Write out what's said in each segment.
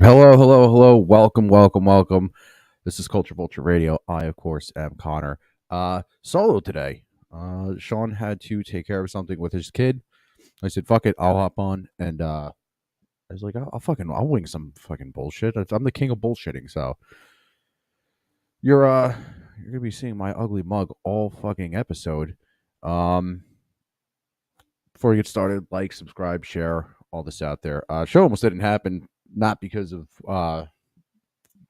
Hello, hello, hello. Welcome, welcome, welcome. This is Culture Vulture Radio. I, of course, am Connor. Solo today. Sean had to take care of something with his kid. I said, "Fuck it, I'll hop on." And I was like, I'll wing some fucking bullshit. I'm the king of bullshitting. So you're gonna be seeing my ugly mug all fucking episode. Um, Before we get started, like, subscribe, share, all this out there. Show almost didn't happen, not because of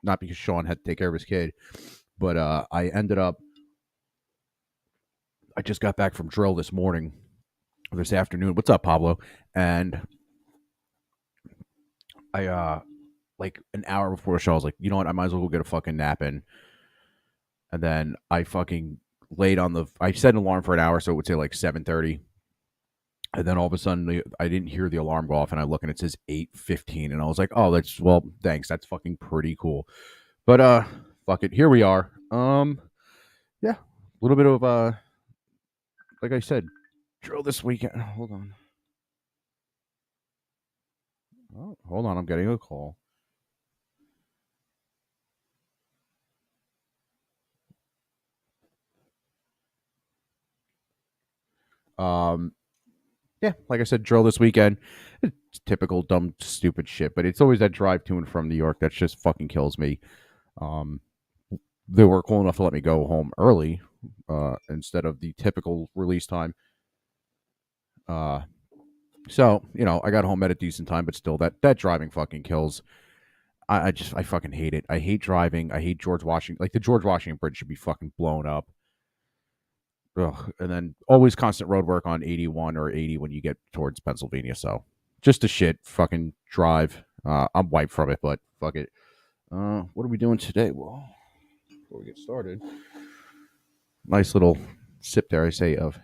not because Sean had to take care of his kid, but I just got back from drill this morning, this afternoon. What's up, Pablo? And I, like an hour before the show, I was like, you know what? I might as well go get a fucking nap in. And then I fucking I set an alarm for an hour, so it would say like 7:30. And then all of a sudden, I didn't hear the alarm go off, and I look and it says 8:15, and I was like, "Oh, thanks. That's fucking pretty cool." But fuck it, here we are. Yeah, a little bit of like I said, drill this weekend. Hold on. Oh, hold on. I'm getting a call. Um, yeah, like I said, drill this weekend. It's typical dumb, stupid shit, but it's always that drive to and from New York that just fucking kills me. Um, they were cool enough to let me go home early, instead of the typical release time. Uh, so I got home at a decent time, but still, that driving fucking kills. I fucking hate it. I hate driving. I hate George Washington. Like the George Washington Bridge should be fucking blown up. Ugh. And then always constant road work on 81 or 80 when you get towards Pennsylvania. So just a shit fucking drive. I'm wiped from it, but fuck it. What are we doing today? Well, before we get started, nice little sip there, I say, of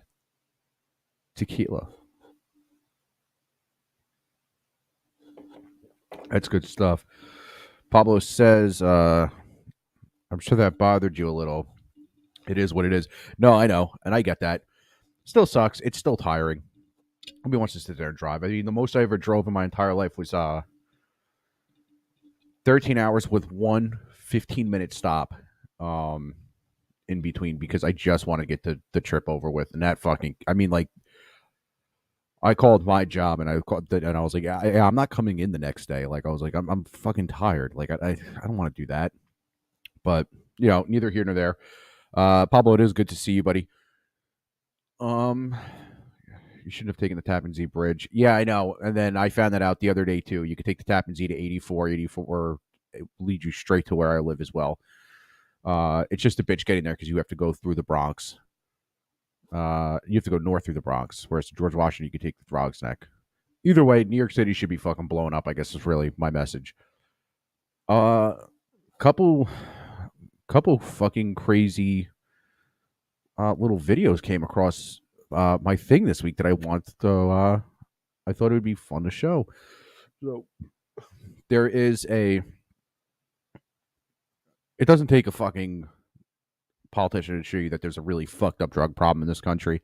tequila. That's good stuff. Pablo says, I'm sure that bothered you a little. It is what it is. No, I know, and I get that. Still sucks. It's still tiring. Nobody wants to sit there and drive. I mean, the most I ever drove in my entire life was 13 hours with one 15-minute stop um, in between because I just want to get the trip over with. And that fucking, I mean, like, I called my job and I was like, I'm not coming in the next day. Like, I was like, I'm fucking tired. Like, I don't want to do that. But, neither here nor there. Pablo, it is good to see you, buddy. Um, you shouldn't have taken the Tappan Zee Bridge. Yeah, I know. And then I found that out the other day too. You could take the Tappan Zee to 84, it leads you straight to where I live as well. It's just a bitch getting there because you have to go through the Bronx. You have to go north through the Bronx, whereas George Washington you could take the Bronx Neck. Either way, New York City should be fucking blown up. I guess is really my message. Uh, couple, couple fucking crazy little videos came across my thing this week that I wanted to. I thought it would be fun to show. So there is a. It doesn't take a fucking politician to show you that there's a really fucked up drug problem in this country.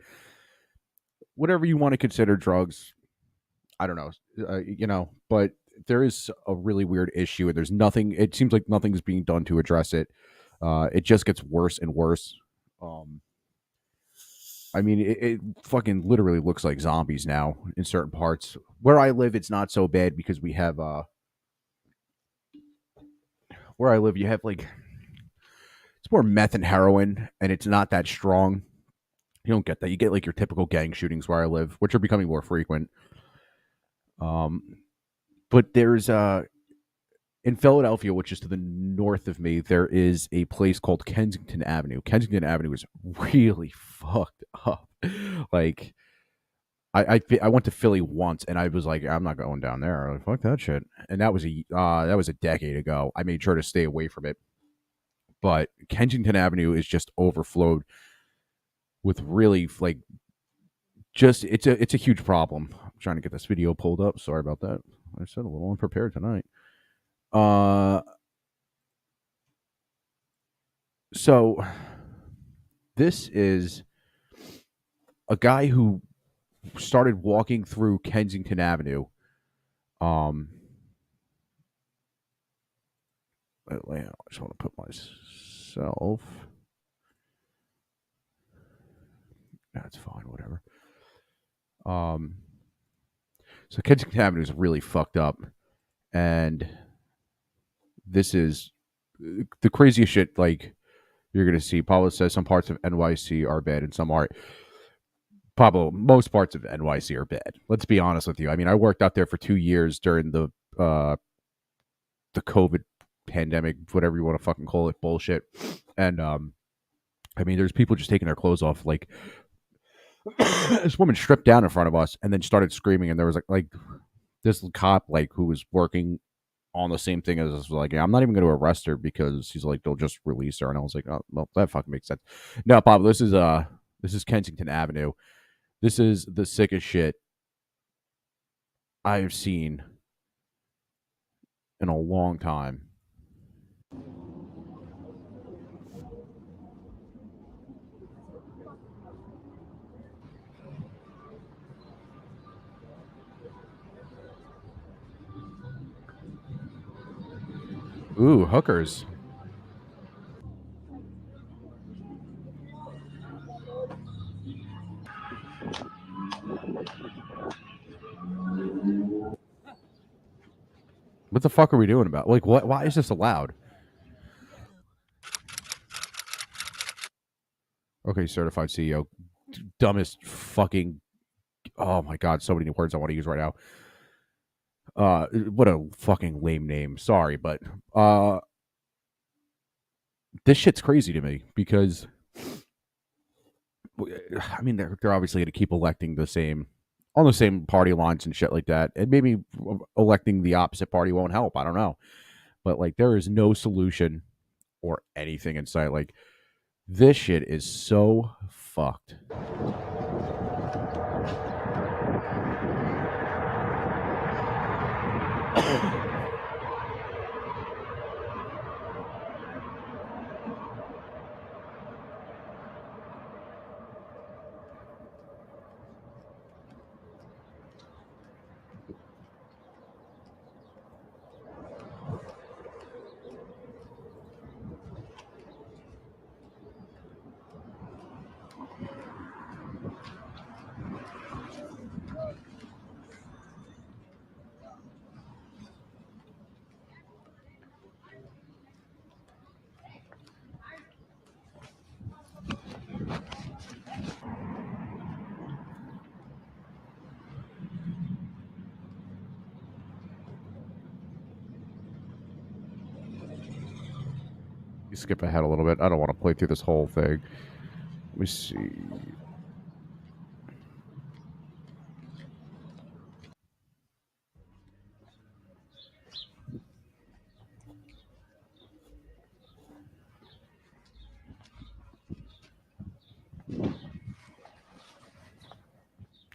Whatever you want to consider drugs, I don't know, but there is a really weird issue, and there's nothing. It seems like nothing's being done to address it. It just gets worse and worse. Um, I mean, it fucking literally looks like zombies now in certain parts. Where I live, it's not so bad because we have where I live, you have like it's more meth and heroin, and it's not that strong. You don't get that. You get like your typical gang shootings where I live, which are becoming more frequent. Um, but there's in Philadelphia, which is to the north of me, there is a place called Kensington Avenue. Kensington Avenue is really fucked up. Like I went to Philly once, and I was like, I'm not going down there. Like, fuck that shit. And that was a decade ago. I made sure to stay away from it. But Kensington Avenue is just overflowed with really like just it's a huge problem. I'm trying to get this video pulled up. Sorry about that. I said a little unprepared tonight. Uh, so this is a guy who started walking through Kensington Avenue. Um, I just want to put myself. That's fine, whatever. So Kensington Avenue is really fucked up, and this is the craziest shit. Like you're gonna see. Pablo says some parts of NYC are bad and some aren't. Pablo, most parts of NYC are bad. Let's be honest with you. I mean, I worked out there for 2 years during the COVID pandemic, whatever you want to fucking call it, bullshit. And I mean, there's people just taking their clothes off. Like this woman stripped down in front of us and then started screaming, and there was like this cop like who was working on the same thing as us was like, yeah, I'm not even going to arrest her because he's like, they'll just release her. And I was like, oh, well, that fucking makes sense. No, Pablo, this is Kensington Avenue. This is the sickest shit I've seen in a long time. Ooh, hookers. What the fuck are we doing about? Like, what? Why is this allowed? Okay, certified CEO. Dumbest fucking. Oh my god, so many words I want to use right now. What a fucking lame name. Sorry, but this shit's crazy to me because I mean they're obviously going to keep electing the same on the same party lines and shit like that, and maybe electing the opposite party won't help. I don't know, but like there is no solution or anything in sight. Like this shit is so fucked. You skip ahead a little bit. I don't want to play through this whole thing. Let me see.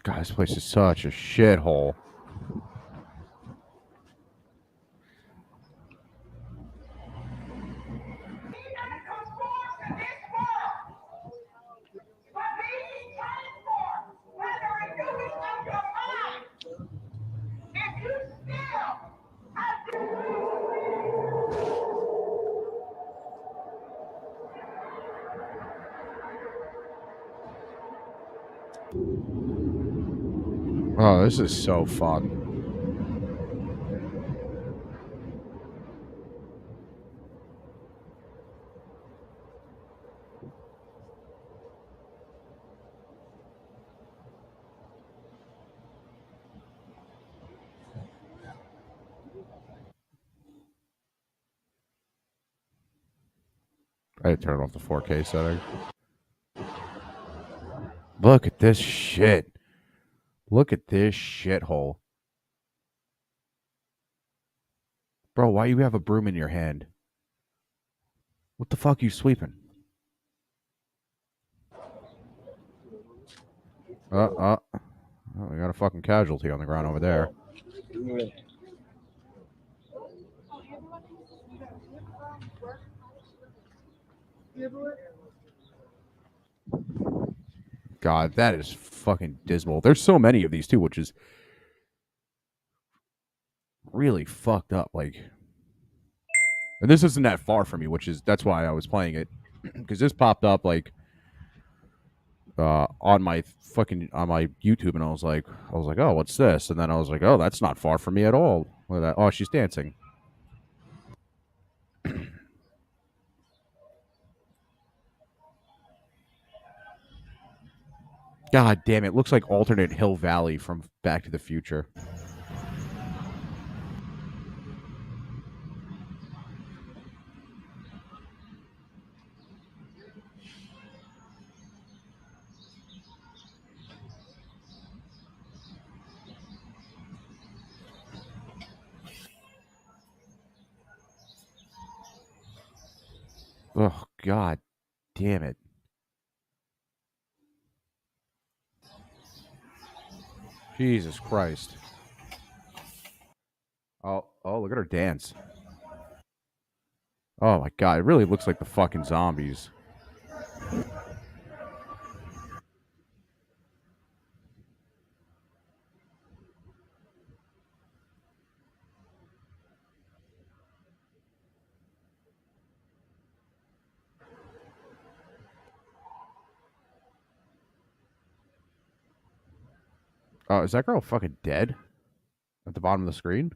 God, this place is such a shithole. Oh, this is so fun. I had to turn off the 4K setting. Look at this shit. Look at this shithole. Bro, why you have a broom in your hand? What the fuck are you sweeping? Oh, we got a fucking casualty on the ground over there. God, that is fucking dismal. There's so many of these too, which is really fucked up. Like, And this isn't that far from me, that's why I was playing it, because this popped up like on my YouTube, and I was like, oh, what's this? And then I was like, oh, that's not far from me at all. Look at that. Oh, she's dancing. God damn it! Looks like alternate Hill Valley from Back to the Future. Oh God damn it! Jesus Christ! Oh, look at her dance. Oh my God! It really looks like the fucking zombies. Oh, is that girl fucking dead at the bottom of the screen?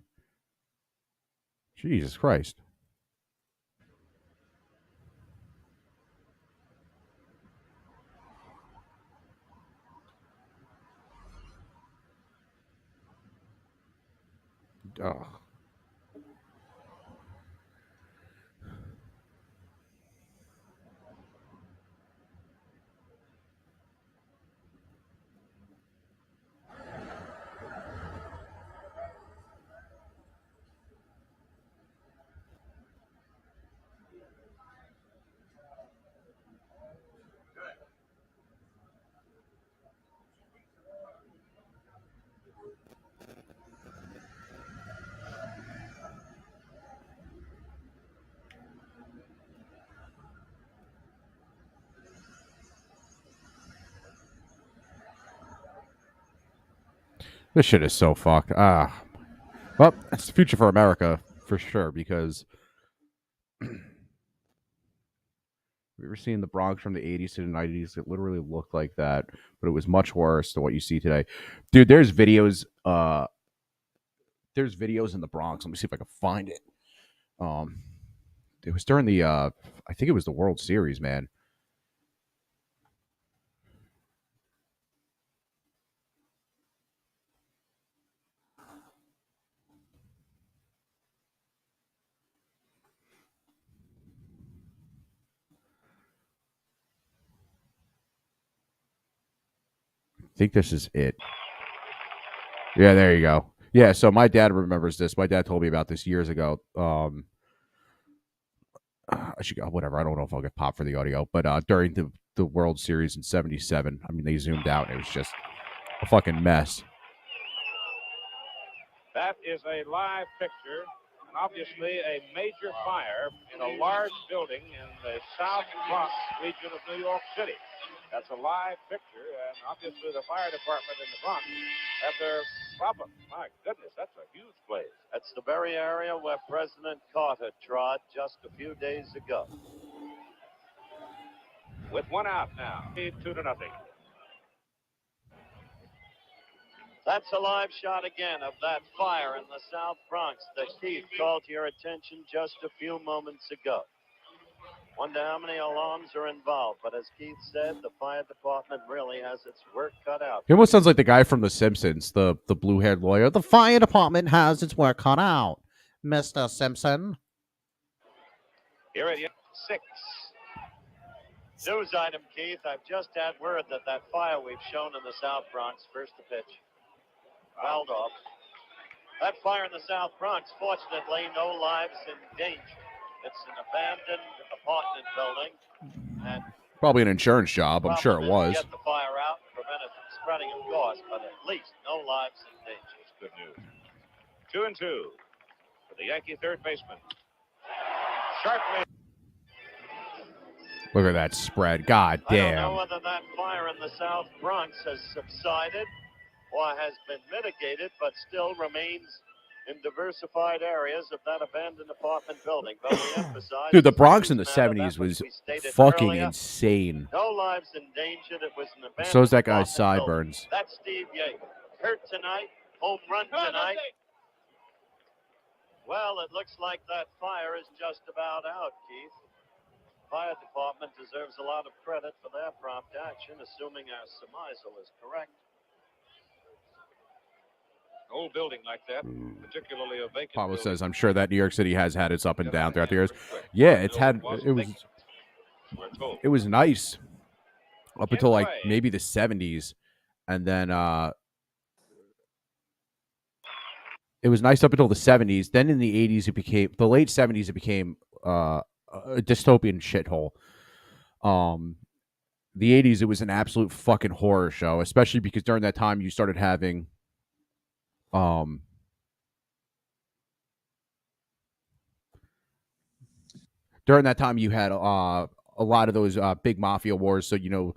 Jesus Christ! Oh. This shit is so fucked. Well, it's the future for America for sure, because we were seeing the Bronx from the 80s to the 90s. It literally looked like that, but it was much worse than what you see today. Dude, there's videos in the Bronx. Let me see if I can find it. Um it was during the I think it was the World Series, man. I think this is it. Yeah, there you go. Yeah, so my dad remembers this. My dad told me about this years ago. I should go. Whatever. I don't know if I'll get popped for the audio, but during the World Series in '77, I mean, they zoomed out, and it was just a fucking mess. That is a live picture, and obviously a major fire in a large building in the South Bronx region of New York City. That's a live picture, and obviously the fire department in the Bronx have their problem. My goodness, that's a huge place. That's the very area where President Carter trod just a few days ago. With one out now, 2-0. That's a live shot again of that fire in the South Bronx that Keith called to your attention just a few moments ago. Wonder how many alarms are involved, but as Keith said, the fire department really has its work cut out. He almost sounds like the guy from The Simpsons, the blue-haired lawyer. The fire department has its work cut out, Mr. Simpson. Here it is, 6. News item, Keith. I've just had word that fire we've shown in the South Bronx, first to pitch, fouled off. That fire in the South Bronx, fortunately, no lives in danger. It's an abandoned apartment building, and probably an insurance job. I'm sure it was. Get the fire out and prevent it from spreading, of course, but at least no lives in danger. It's good news. 2-2 for the Yankee third baseman. Sharply. Look at that spread. God damn. I don't know whether that fire in the South Bronx has subsided or has been mitigated, but still remains in diversified areas of that abandoned apartment building. But we emphasize, Dude, the Bronx in the matter, 70s was we stated fucking earlier, insane. no lives endangered. It was an abandoned So is that guy's apartment building. sideburns. That's Steve Yates. Hurt tonight, home run tonight. Well, it looks like that fire is just about out, Keith. Fire department deserves a lot of credit for their prompt action, assuming our surmisal is correct. Old building like that, particularly a vacant Pablo building. says, I'm sure that New York City has had its up and down throughout the years. Yeah, it's had, it was nice up until like maybe the 70s. And then it was nice up until the 70s. Then in the 80s, the late 70s, it became a dystopian shithole. The 80s, it was an absolute fucking horror show, especially because during that time you started having during that time you had a lot of those big mafia wars. So, I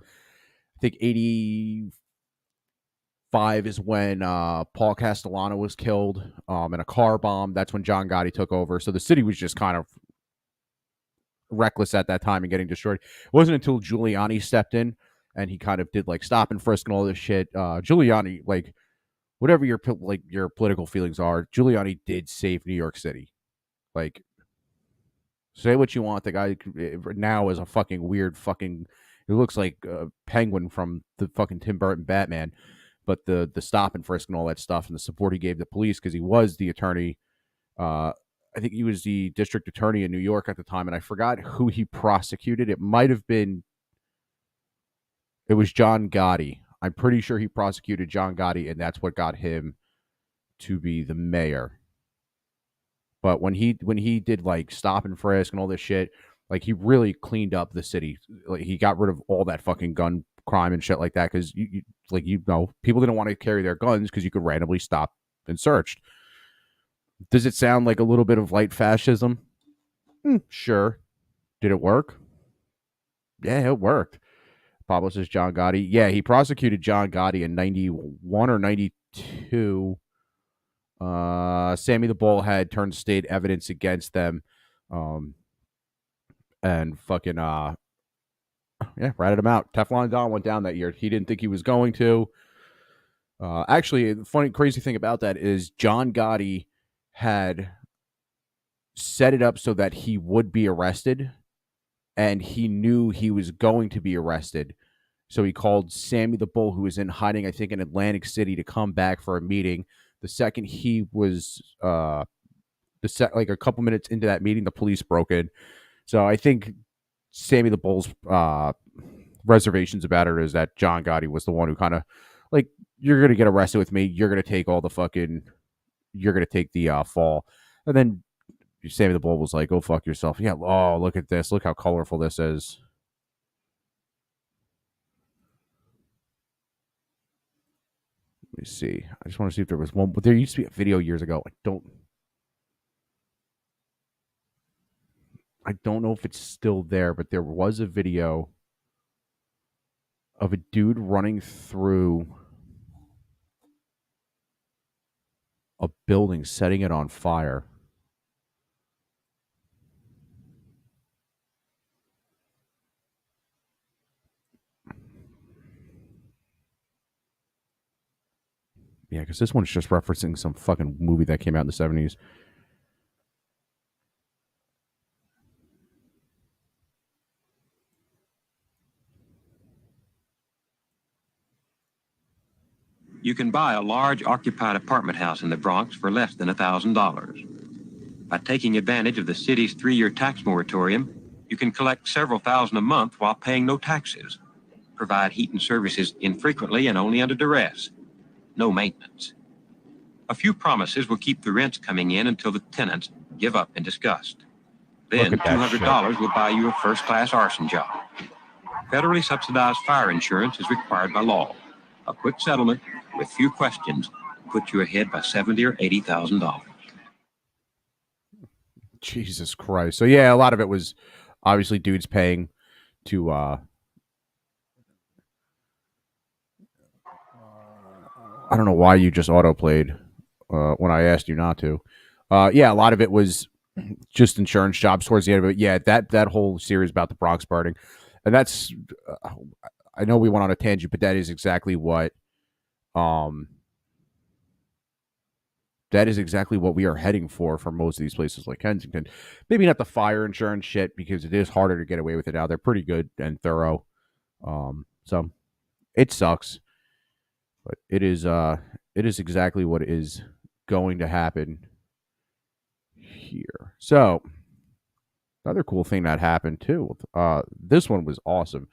think 85 is when Paul Castellano was killed in a car bomb. That's when John Gotti took over. So the city was just kind of reckless at that time and getting destroyed. It wasn't until Giuliani stepped in and he kind of did like stop and frisk and all this shit. Giuliani, like, whatever your political feelings are, Giuliani did save New York City. Like, say what you want, the guy now is a fucking weird fucking. It looks like a penguin from the fucking Tim Burton Batman. But the stop and frisk and all that stuff and the support he gave the police, because he was the attorney. I think he was the district attorney in New York at the time, and I forgot who he prosecuted. It might have been. It was John Gotti. I'm pretty sure he prosecuted John Gotti, and that's what got him to be the mayor. But when he did like stop and frisk and all this shit, like he really cleaned up the city. Like he got rid of all that fucking gun crime and shit like that, because people didn't want to carry their guns because you could randomly stop and search. Does it sound like a little bit of light fascism? Sure. Did it work? Yeah, it worked. Pablo says John Gotti. Yeah, he prosecuted John Gotti in 91 or 92. Sammy the Bull had turned state evidence against them. And fucking ratted him out. Teflon Don went down that year. He didn't think he was going to. Actually, the funny, crazy thing about that is John Gotti had set it up so that he would be arrested, and he knew he was going to be arrested. So he called Sammy the Bull, who was in hiding, I think, in Atlantic City, to come back for a meeting. The second he was, like a couple minutes into that meeting, the police broke in. So I think Sammy the Bull's reservations about it is that John Gotti was the one who kind of, like, you're going to get arrested with me. You're going to take all the fucking, you're going to take the fall. And then Sammy the Bull was like, go fuck yourself. Yeah, oh, look at this. Look how colorful this is. Let me see. I just want to see if there was one. But there used to be a video years ago. I don't know if it's still there, but there was a video of a dude running through a building, setting it on fire. Yeah, because this one's just referencing some fucking movie that came out in the 70s. You can buy a large occupied apartment house in the Bronx for less than $1,000. By taking advantage of the city's 3-year tax moratorium, you can collect several thousand a month while paying no taxes. Provide heat and services infrequently and only under duress. No maintenance. A few promises will keep the rents coming in until the tenants give up in disgust. Then $200 will buy you a first-class arson job. Federally subsidized fire insurance is required by law. A quick settlement with few questions put you ahead by $70,000 or $80,000. Jesus Christ. So yeah, a lot of it was obviously dudes paying to I don't know why you just auto-played. when I asked you not to. Yeah, a lot of it was just insurance jobs towards the end of it. Yeah, that whole series about the Bronx burning, and that's I know we went on a tangent, but that is exactly what we are heading for most of these places like Kensington. Maybe not the fire insurance shit because it is harder to get away with it now. They're pretty good and thorough. So it sucks, but it is exactly what is going to happen here. So another cool thing that happened too. This one was awesome.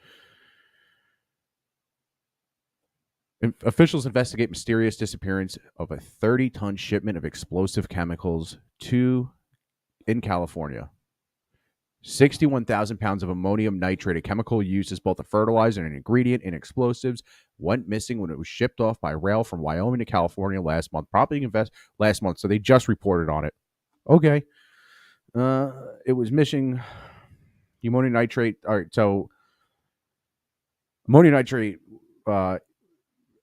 Officials investigate mysterious disappearance of a 30-ton shipment of explosive chemicals in California. 61,000 pounds of ammonium nitrate, a chemical used as both a fertilizer and an ingredient in explosives, went missing when it was shipped off by rail from Wyoming to California last month. Last month, so they just reported on it. Okay. It was missing ammonium nitrate. All right, so ammonium nitrate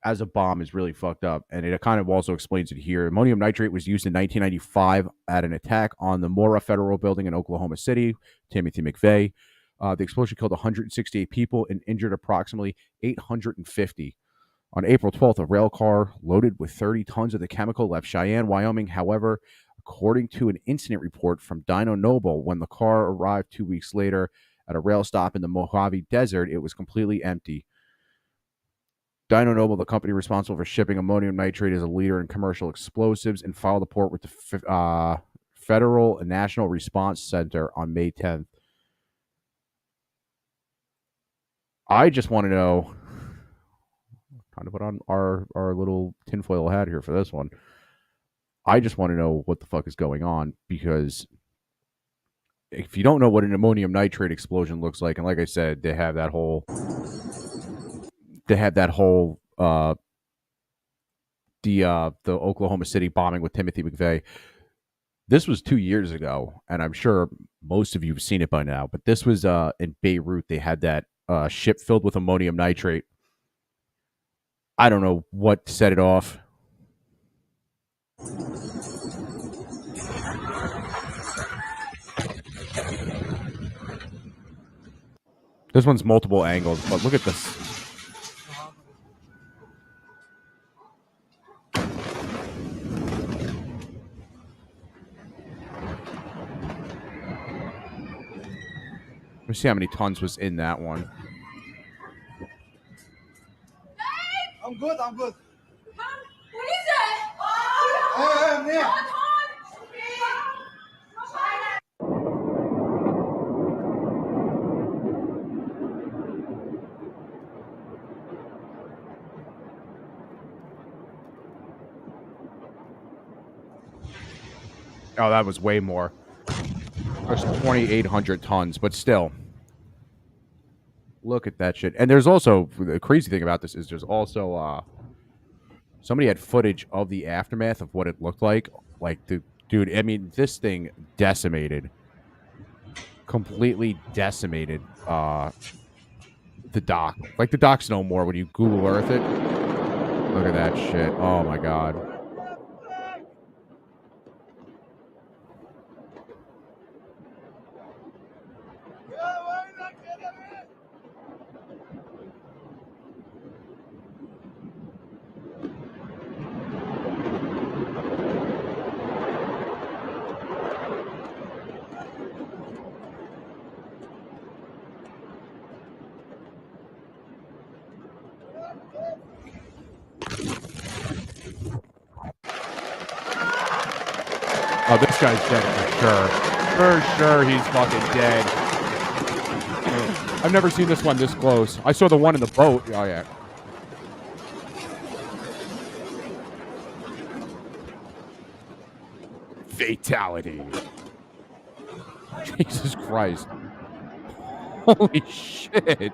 as a bomb is really fucked up, and it kind of also explains it here. Ammonium nitrate was used in 1995 at an attack on the Mora Federal Building in Oklahoma City. Timothy McVeigh. The explosion killed 168 people and injured approximately 850. On April 12th, a rail car loaded with 30 tons of the chemical left Cheyenne, Wyoming. However, according to an incident report from Dino Noble, when the car arrived 2 weeks later at a rail stop in the Mojave Desert, it was completely empty. Dino Noble, the company responsible for shipping ammonium nitrate, is a leader in commercial explosives and filed a report with the Federal National Response Center on May 10th. I just want to know, trying to put on our little tinfoil hat here for this one. I just want to know what the fuck is going on, because if you don't know what an ammonium nitrate explosion looks like, and like I said, they have that whole the Oklahoma City bombing with Timothy McVeigh. This was 2 years ago, and I'm sure most of you have seen it by now, but this was in Beirut. They had that ship filled with ammonium nitrate. I don't know what set it off. This one's multiple angles, but look at this. Let me see how many tons was in that one. I'm good. What is it? I'm there. Oh, that was way more. That's 2,800 tons, but still. Look at that shit. And there's also, the crazy thing about this is there's also, somebody had footage of the aftermath of what it looked like. Like, dude, I mean, this thing decimated. Completely decimated the dock. Like, the dock's no more when you Google Earth it. Look at that shit. Oh, my God. Oh, this guy's dead for sure. For sure, he's fucking dead. I've never seen this one this close. I saw the one in the boat. Oh, yeah. Fatality. Jesus Christ. Holy shit.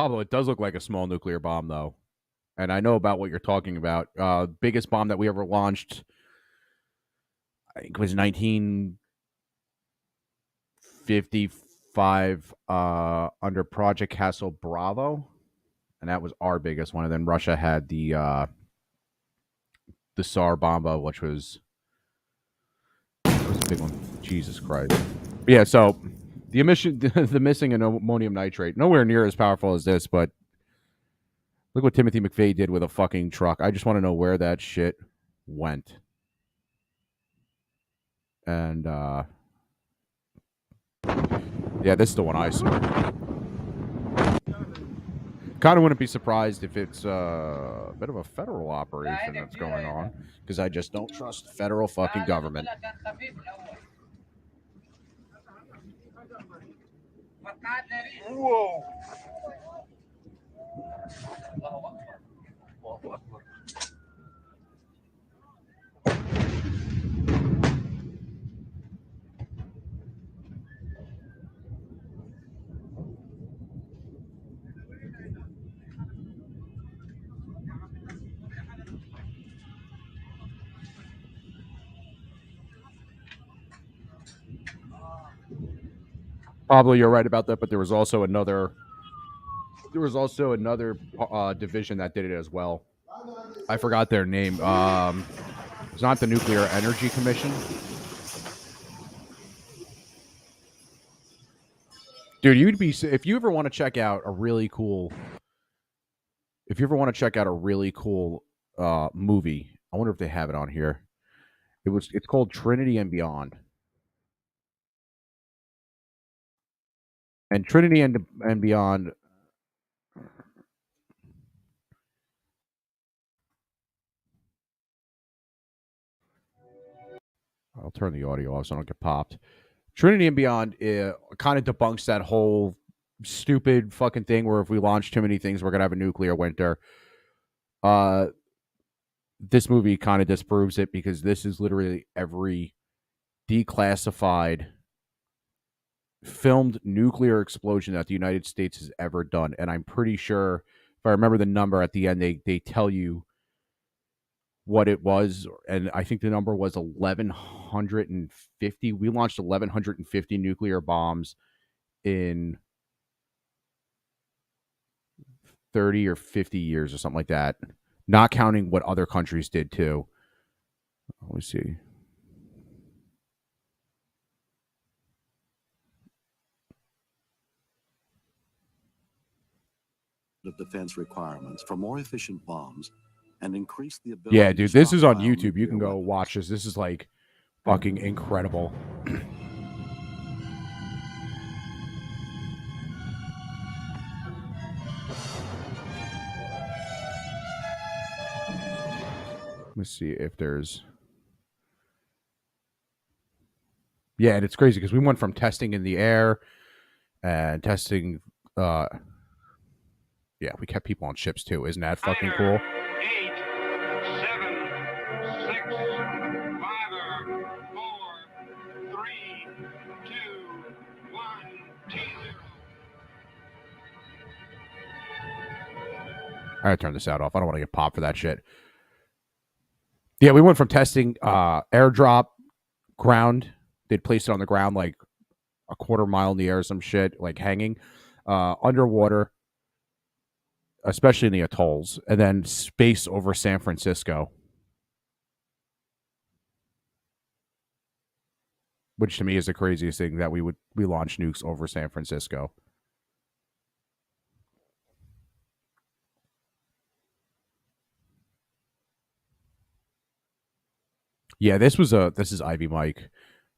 Pablo, it does look like a small nuclear bomb, though. And I know about what you're talking about. Biggest bomb that we ever launched, I think, was 1955 under Project Castle Bravo. And that was our biggest one. And then Russia had the Tsar Bomba, which was a big one. Jesus Christ. But yeah, so the emission, the missing ammonium nitrate, nowhere near as powerful as this, but look what Timothy McVeigh did with a fucking truck. I just want to know where that shit went. And yeah, this is the one I saw. Kind of wouldn't be surprised if it's a bit of a federal operation that's going on, because I just don't trust the federal fucking government. Whoa. Pablo, you're right about that, but there was also another division that did it as well. I forgot their name. It's not the Nuclear Energy Commission. Dude, if you ever want to check out a really cool movie, I wonder if they have it on here. It's called Trinity and Beyond. And Trinity and Beyond. I'll turn the audio off so I don't get popped. Trinity and Beyond kind of debunks that whole stupid fucking thing where if we launch too many things, we're going to have a nuclear winter. This movie kind of disproves it, because this is literally every declassified filmed nuclear explosion that the United States has ever done. And I'm pretty sure, if I remember the number at the end, they tell you what it was, and I think the number was 1,150. We launched 1,150 nuclear bombs in 30 or 50 years or something like that, not counting what other countries did too. Let me see. Of defense requirements for more efficient bombs and increase the ability. Yeah, dude, this is on YouTube. You can go watch this. This is like fucking incredible. Let's see if there's. Yeah, and it's crazy because we went from testing in the air and testing. Yeah, we kept people on ships too. Isn't that fucking cool? 8, 7, 6, 5, 4, 3, 2, 1, T0. I gotta turn this out off. I don't want to get popped for that shit. Yeah, we went from testing airdrop, ground. They'd place it on the ground like a quarter mile in the air or some shit, like hanging, underwater, especially in the atolls, and then space over San Francisco, which to me is the craziest thing, that we launch nukes over San Francisco. Yeah, this is Ivy Mike,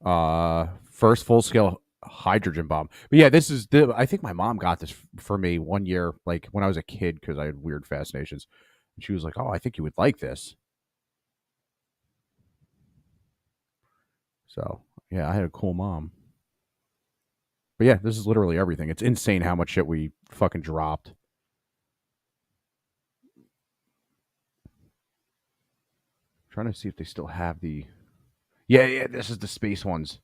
first full scale hydrogen bomb. But yeah, I think my mom got this for me one year, like when I was a kid, because I had weird fascinations. And she was like, "Oh, I think you would like this." So yeah, I had a cool mom. But yeah, this is literally everything. It's insane how much shit we fucking dropped. Trying to see if they still have the. Yeah, this is the space ones.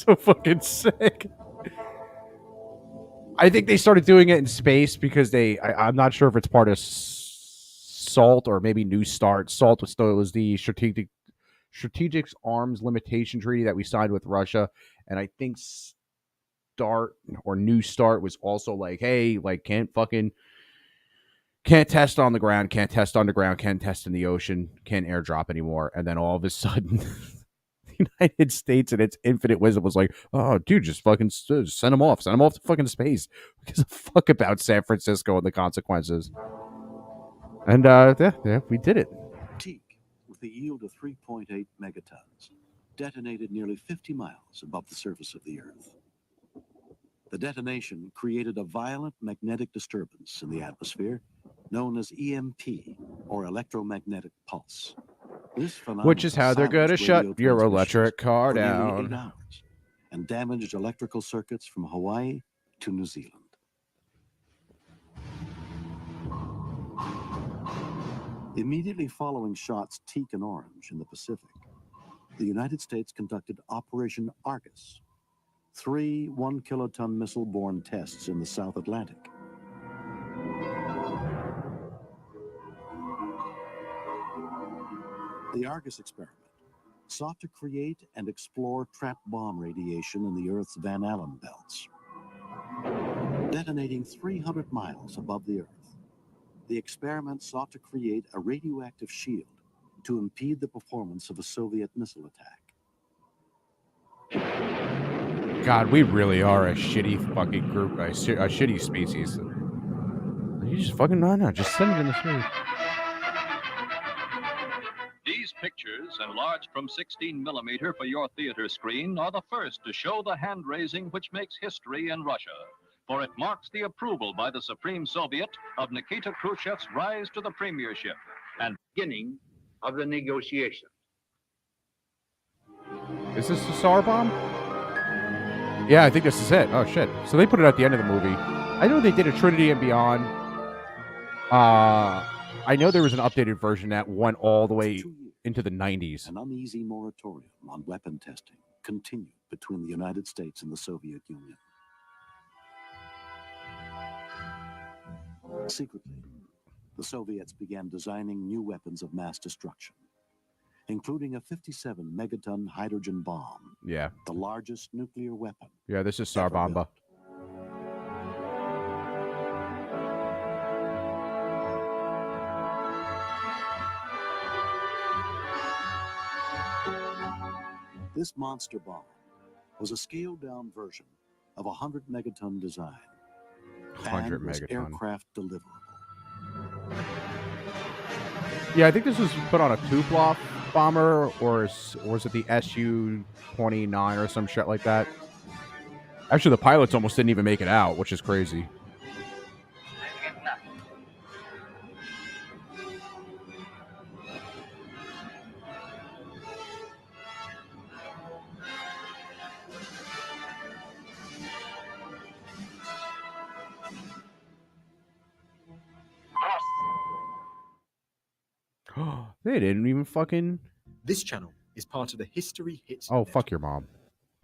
So fucking sick. I think they started doing it in space because I'm not sure if it's part of SALT or maybe New Start. SALT was the strategic arms limitation treaty that we signed with Russia, and I think Start or New Start was also like, hey, like can't test on the ground, can't test underground, can't test in the ocean, can't airdrop anymore. And then all of a sudden, the United States and its infinite wisdom was like, oh, dude, just fucking send them off to fucking space. Who gives a fuck about San Francisco and the consequences? And yeah, we did it. Teak, with a yield of 3.8 megatons, detonated nearly 50 miles above the surface of the Earth. The detonation created a violent magnetic disturbance in the atmosphere known as EMP, or electromagnetic pulse. This phenomenon Which is how they're going to shut your electric car down. 8 hours and damaged electrical circuits from Hawaii to New Zealand. Immediately following shots Teak and Orange in the Pacific, the United States conducted Operation Argus, 3 1-kiloton missile-borne tests in the South Atlantic. The Argus experiment sought to create and explore trap bomb radiation in the Earth's Van Allen belts. Detonating 300 miles above the Earth, the experiment sought to create a radioactive shield to impede the performance of a Soviet missile attack. God, we really are a shitty fucking group, a shitty species. You just fucking no, just send it in the street. These pictures, enlarged from 16 millimeter for your theater screen, are the first to show the hand-raising which makes history in Russia. For it marks the approval by the Supreme Soviet of Nikita Khrushchev's rise to the premiership and beginning of the negotiations. Is this the SAR bomb? Yeah, I think this is it. Oh, shit. So they put it at the end of the movie. I know they did a Trinity and Beyond. I know there was an updated version that went all the way into the 90s. An uneasy moratorium on weapon testing continued between the United States and the Soviet Union. Secretly, the Soviets began designing new weapons of mass destruction, including a 57-megaton hydrogen bomb. Yeah. The largest nuclear weapon. Yeah, this is SAR Bomba. This monster bomb was a scaled-down version of a 100-megaton design. 100 and was megaton. Aircraft deliverable. Yeah, I think this was put on a Tupolev bomber, or was it the Su-29 or some shit like that? Actually, the pilots almost didn't even make it out, which is crazy. They didn't even fucking... This channel is part of the History Hits. Oh, fuck your mom.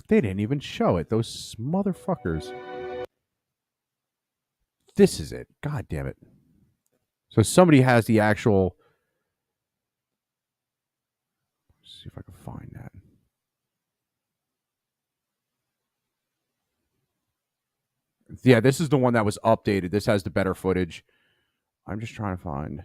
They didn't even show it. Those motherfuckers. This is it. God damn it. So somebody has the actual... Let's see if I can find that. Yeah, this is the one that was updated. This has the better footage. I'm just trying to find...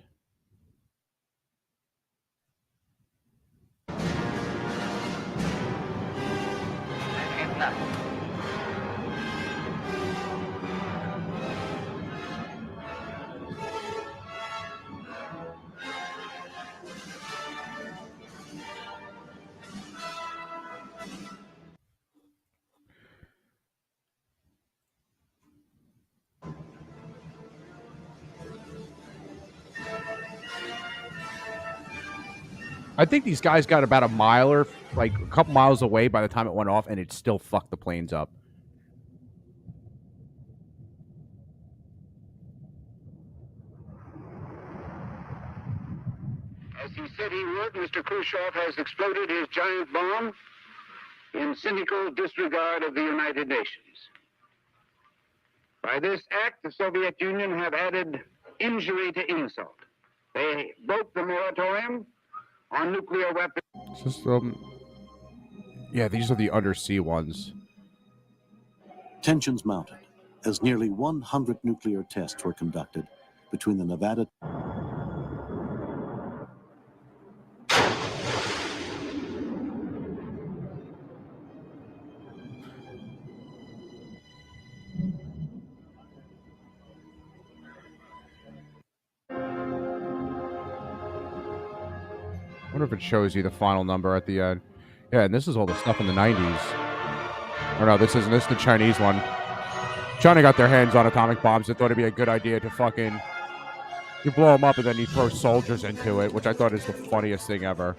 I think these guys got about a mile or like a couple miles away by the time it went off, and it still fucked the planes up. As he said he would, Mr. Khrushchev has exploded his giant bomb. in cynical disregard of the United Nations. By this act, the Soviet Union have added injury to insult. They broke the moratorium on nuclear weapons. Just, yeah, these are the undersea ones. Tensions mounted as nearly 100 nuclear tests were conducted between the Nevada. I wonder if it shows you the final number at the end. Yeah, and this is all the stuff in the 90s. Or no, this isn't. This is the Chinese one. China got their hands on atomic bombs and thought it'd be a good idea to fucking... You blow them up and then you throw soldiers into it, which I thought is the funniest thing ever.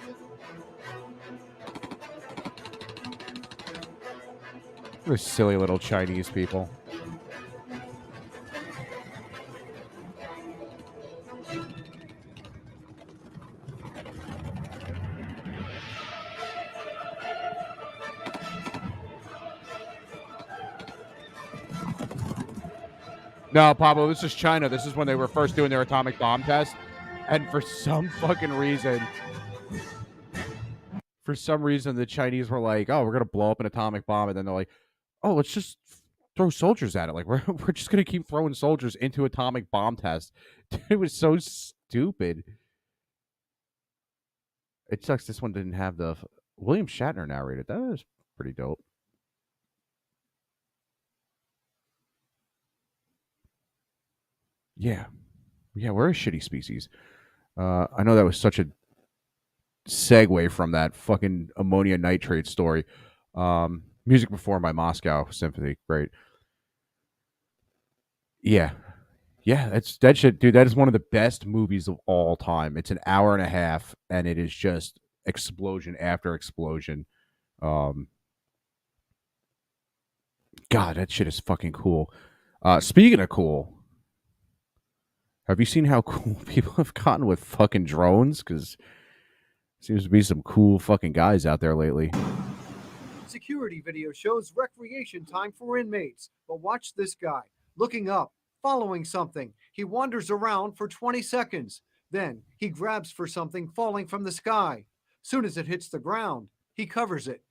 Those silly little Chinese people. No, Pablo, this is China. This is when they were first doing their atomic bomb test. And for some fucking reason, the Chinese were like, oh, we're going to blow up an atomic bomb. And then they're like, oh, let's just throw soldiers at it. Like, we're just going to keep throwing soldiers into atomic bomb tests. It was so stupid. It sucks this one didn't have the... William Shatner narrated. That was pretty dope. Yeah. Yeah, we're a shitty species. I know that was such a segue from that fucking ammonia nitrate story. Music performed by Moscow Symphony. Great. Yeah. Yeah, that shit, dude. That is one of the best movies of all time. It's an hour and a half, and it is just explosion after explosion. God, that shit is fucking cool. Speaking of cool, have you seen how cool people have gotten with fucking drones? Because seems to be some cool fucking guys out there lately. Security video shows recreation time for inmates. But watch this guy, looking up, following something. He wanders around for 20 seconds. Then he grabs for something falling from the sky. Soon as it hits the ground, he covers it.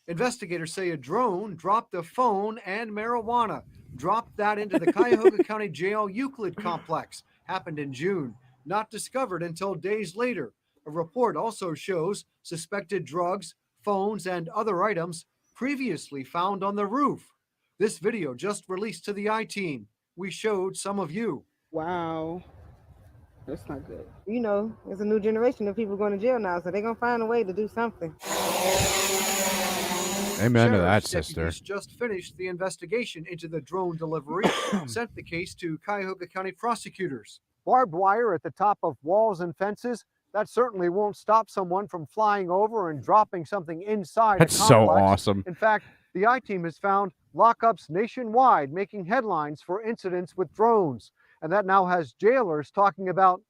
Investigators say a drone dropped a phone and marijuana. Dropped that into the Cuyahoga County Jail Euclid complex. Happened in June. Not discovered until days later. A report also shows suspected drugs, phones, and other items previously found on the roof. This video just released to the I-Team. We showed some of you. Wow. That's not good. You know, there's a new generation of people going to jail now, so they're going to find a way to do something. Amen to that, sister. Just finished the investigation into the drone delivery, sent the case to Cuyahoga County prosecutors. Barbed wire at the top of walls and fences, that certainly won't stop someone from flying over and dropping something inside That's a complex. so awesome. In fact, the I-Team has found lockups nationwide making headlines for incidents with drones. And that now has jailers talking about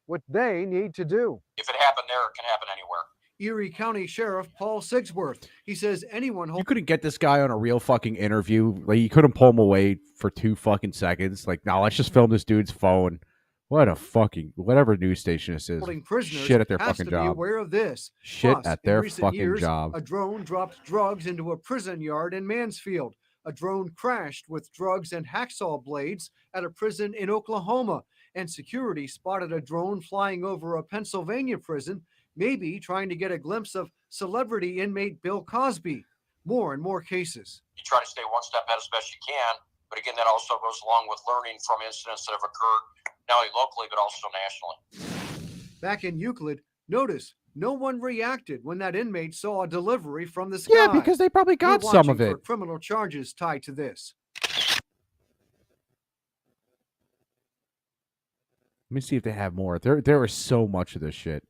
what they need to do. If it happened there, it can happen anywhere. Erie County Sheriff Paul Sigsworth. He says anyone... You couldn't get this guy on a real fucking interview. Like, you couldn't pull him away for 2 fucking seconds. Like, no, let's just film this dude's phone. What a fucking... Whatever news station this is. Shit at their fucking to job. Be aware of this. Shit Plus, at their in recent fucking years, job. A drone dropped drugs into a prison yard in Mansfield. A drone crashed with drugs and hacksaw blades at a prison in Oklahoma. And security spotted a drone flying over a Pennsylvania prison, maybe trying to get a glimpse of celebrity inmate Bill Cosby. More and more cases. You try to stay one step ahead as best you can, but again, that also goes along with learning from incidents that have occurred not only locally but also nationally. Back in Euclid, notice no one reacted when that inmate saw a delivery from the sky. Yeah, because they probably got some of it. For criminal charges tied to this. Let me see if they have more. There is so much of this shit.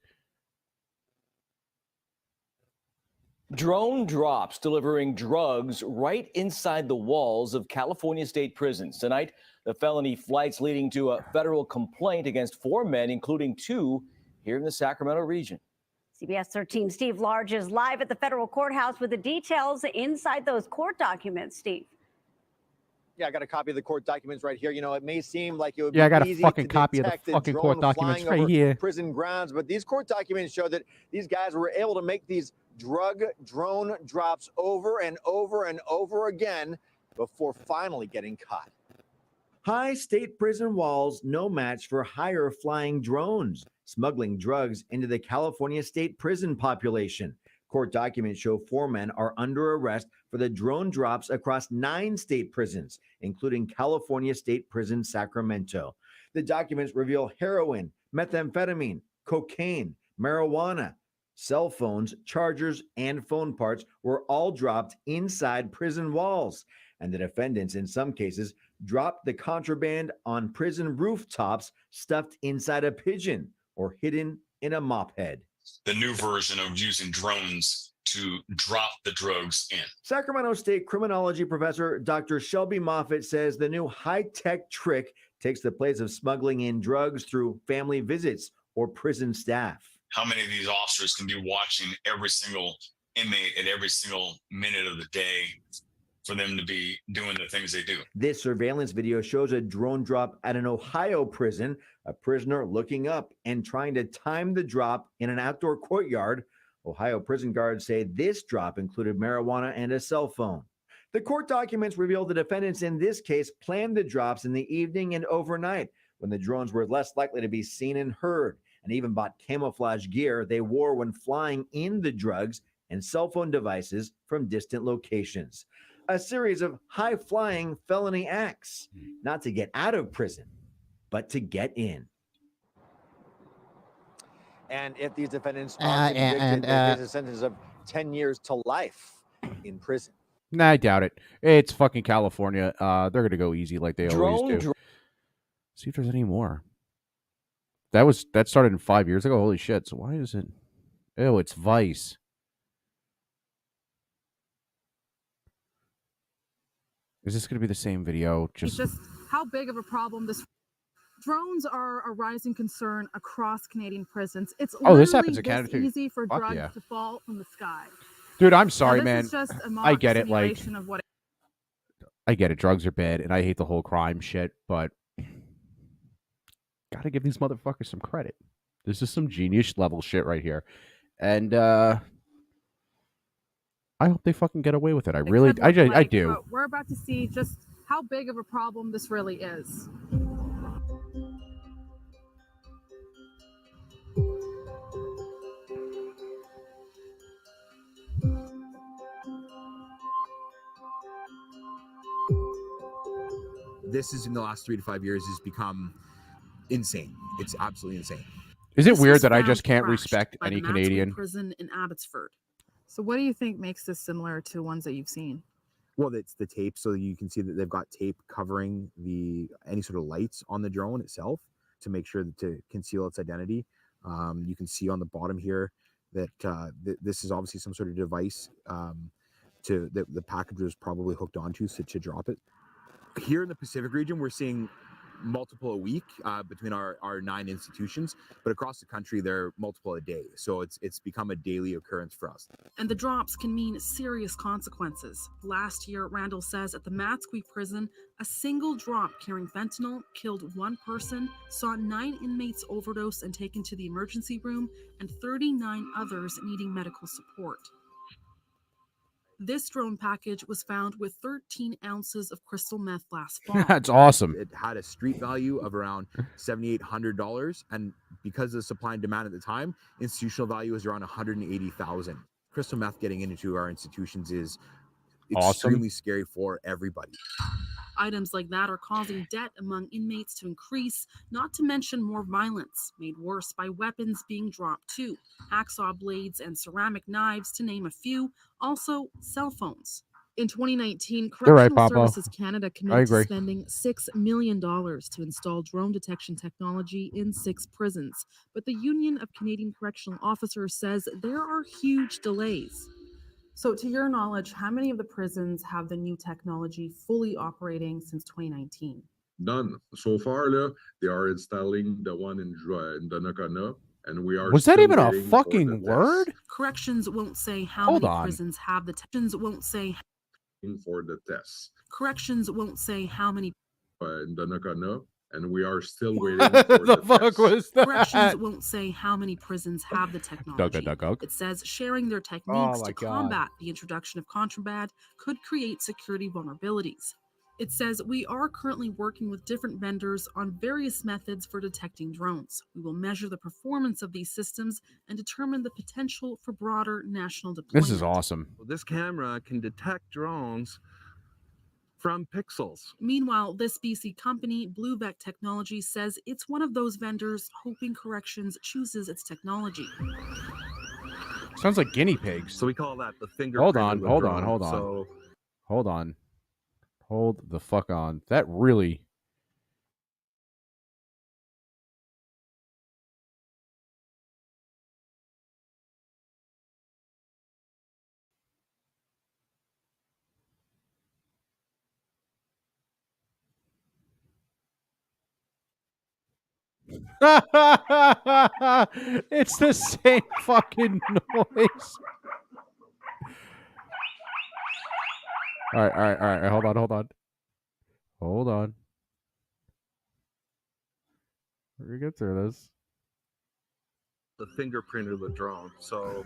Drone drops delivering drugs right inside the walls of California state prisons. Tonight, the felony flights leading to a federal complaint against 4 men, including 2 here in the Sacramento region. CBS 13 Steve Large is live at the federal courthouse with the details inside those court documents. Steve. Yeah, I got a copy of the court documents right here. You know, it may seem like it would Yeah, I be got a easy fucking to copy of the detect a fucking drone court documents flying right over here. prison grounds, but these court documents show that these guys were able to make these drone drops over and over and over again before finally getting caught. High state prison walls, no match for higher flying drones, smuggling drugs into the California state prison population. Court documents show 4 men are under arrest for the drone drops across 9 state prisons, including California State Prison Sacramento. The documents reveal heroin, methamphetamine, cocaine, marijuana, cell phones, chargers, and phone parts were all dropped inside prison walls. And the defendants, in some cases, dropped the contraband on prison rooftops stuffed inside a pigeon or hidden in a mop head. The new version of using drones to drop the drugs in. Sacramento State criminology professor Dr. Shelby Moffitt says the new high-tech trick takes the place of smuggling in drugs through family visits or prison staff. How many of these officers can be watching every single inmate at every single minute of the day for them to be doing the things they do? This surveillance video shows a drone drop at an Ohio prison, a prisoner looking up and trying to time the drop in an outdoor courtyard. Ohio prison guards say this drop included marijuana and a cell phone. The court documents reveal the defendants in this case planned the drops in the evening and overnight when the drones were less likely to be seen and heard, and even bought camouflage gear they wore when flying in the drugs and cell phone devices from distant locations. A series of high-flying felony acts, not to get out of prison, but to get in. And if these defendants are convicted, there's a sentence of 10 years to life in prison. Nah, I doubt it. It's fucking California. They're going to go easy like they always do. See if there's any more. That started in 5 years ago. Holy shit. So why is it? Oh, it's Vice. Is this going to be the same video? Just how big of a problem this drones are a rising concern across Canadian prisons. It's this happens in Canada too. Easy for Fuck drugs yeah. to fall from the sky. Dude, I'm sorry, Now, man. Is just a I get it. Like, simulation of what I get it. Drugs are bad, and I hate the whole crime shit, but gotta give these motherfuckers some credit. This is some genius level shit right here, and I hope they fucking get away with it. I do. We're about to see just how big of a problem this really is. This is in the last 3 to 5 years has become insane. It's absolutely insane. Is it weird that I just can't respect any by the Canadian? Prison in Abbotsford. So what do you think makes this similar to ones that you've seen? Well, it's the tape, so you can see that they've got tape covering any sort of lights on the drone itself to make sure to conceal its identity. You can see on the bottom here that this is obviously some sort of device that the package was probably hooked onto to drop it. Here in the Pacific region, we're seeing multiple a week between our 9 institutions, but across the country, they're multiple a day. So it's become a daily occurrence for us. And the drops can mean serious consequences. Last year, Randall says at the Matsqui prison, a single drop carrying fentanyl killed 1 person, saw 9 inmates overdose and taken to the emergency room, and 39 others needing medical support. This drone package was found with 13 ounces of crystal meth last fall. That's awesome. It had a street value of around $7,800, and because of the supply and demand at the time, institutional value was around $180,000. Crystal meth getting into our institutions is extremely scary for everybody. Items like that are causing debt among inmates to increase, not to mention more violence, made worse by weapons being dropped too. Hacksaw blades and ceramic knives, to name a few. Also, cell phones. In 2019, Correctional Services Canada committed to spending $6 million to install drone detection technology in 6 prisons. But the Union of Canadian Correctional Officers says there are huge delays. So to your knowledge, how many of the prisons have the new technology fully operating since 2019? None. So far, they are installing the one in Donnacona and we are Was that still even a waiting for the fucking word? Corrections won't say how Hold many on. prisons have the tests. Won't say. for the tests. Corrections won't say how many. In the Nakano, and we are still waiting for the fuck tests. was that? Corrections won't say how many prisons have the technology. Dugga. It says sharing their Oh techniques my to God. combat the introduction of contraband could create security vulnerabilities. It says we are currently working with different vendors on various methods for detecting drones. We will measure the performance of these systems and determine the potential for broader national deployment. This is awesome. This camera can detect drones from pixels. Meanwhile, this BC company, Bluevec Technology, says it's one of those vendors hoping Corrections chooses its technology. Sounds like guinea pigs. So we call that the fingerprint. Hold on. of the Hold drone. the fuck on. That really. It's the same fucking noise. All right. Hold on. We're gonna get through this. The fingerprint of the drone. So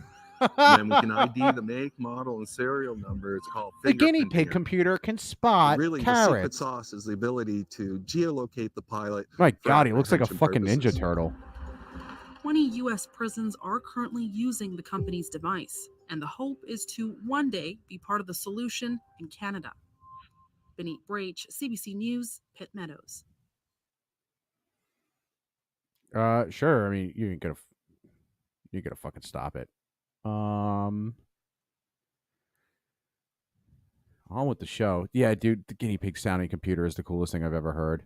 when we can ID the make, model, and serial number, it's called The guinea fingerprinting pig it. computer can spot Really, the secret carrots. sauce is the ability to geolocate the pilot. My for God, he looks like a apprehension fucking purposes. Ninja Turtle. 20 U.S. prisons are currently using the company's device, and the hope is to one day be part of the solution in Canada. Benit Brach, CBC News, Pitt Meadows. Sure. I mean, you ain't gonna fucking stop it. On with the show. Yeah, dude, the guinea pig sounding computer is the coolest thing I've ever heard.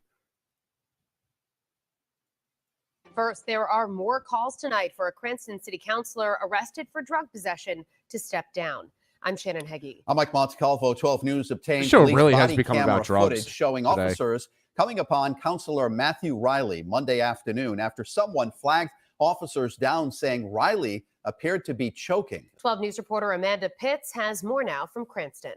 First, there are more calls tonight for a Cranston city councilor arrested for drug possession to step down. I'm Shannon Heggie. I'm Mike Montecalvo. 12 News obtained The show police really has body become camera about drugs footage showing today. officers coming upon Councilor Matthew Riley Monday afternoon after someone flagged officers down saying Riley appeared to be choking. 12 News reporter Amanda Pitts has more now from Cranston.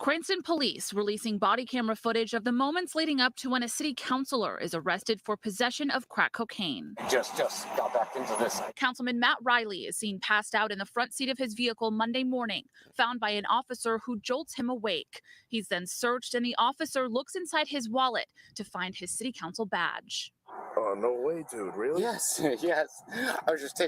Cranston police releasing body camera footage of the moments leading up to when a city councilor is arrested for possession of crack cocaine. Just got back into this. Councilman Matt Riley is seen passed out in the front seat of his vehicle Monday morning, found by an officer who jolts him awake. He's then searched and the officer looks inside his wallet to find his city council badge. Oh, no way, dude. Really? Yes. I was just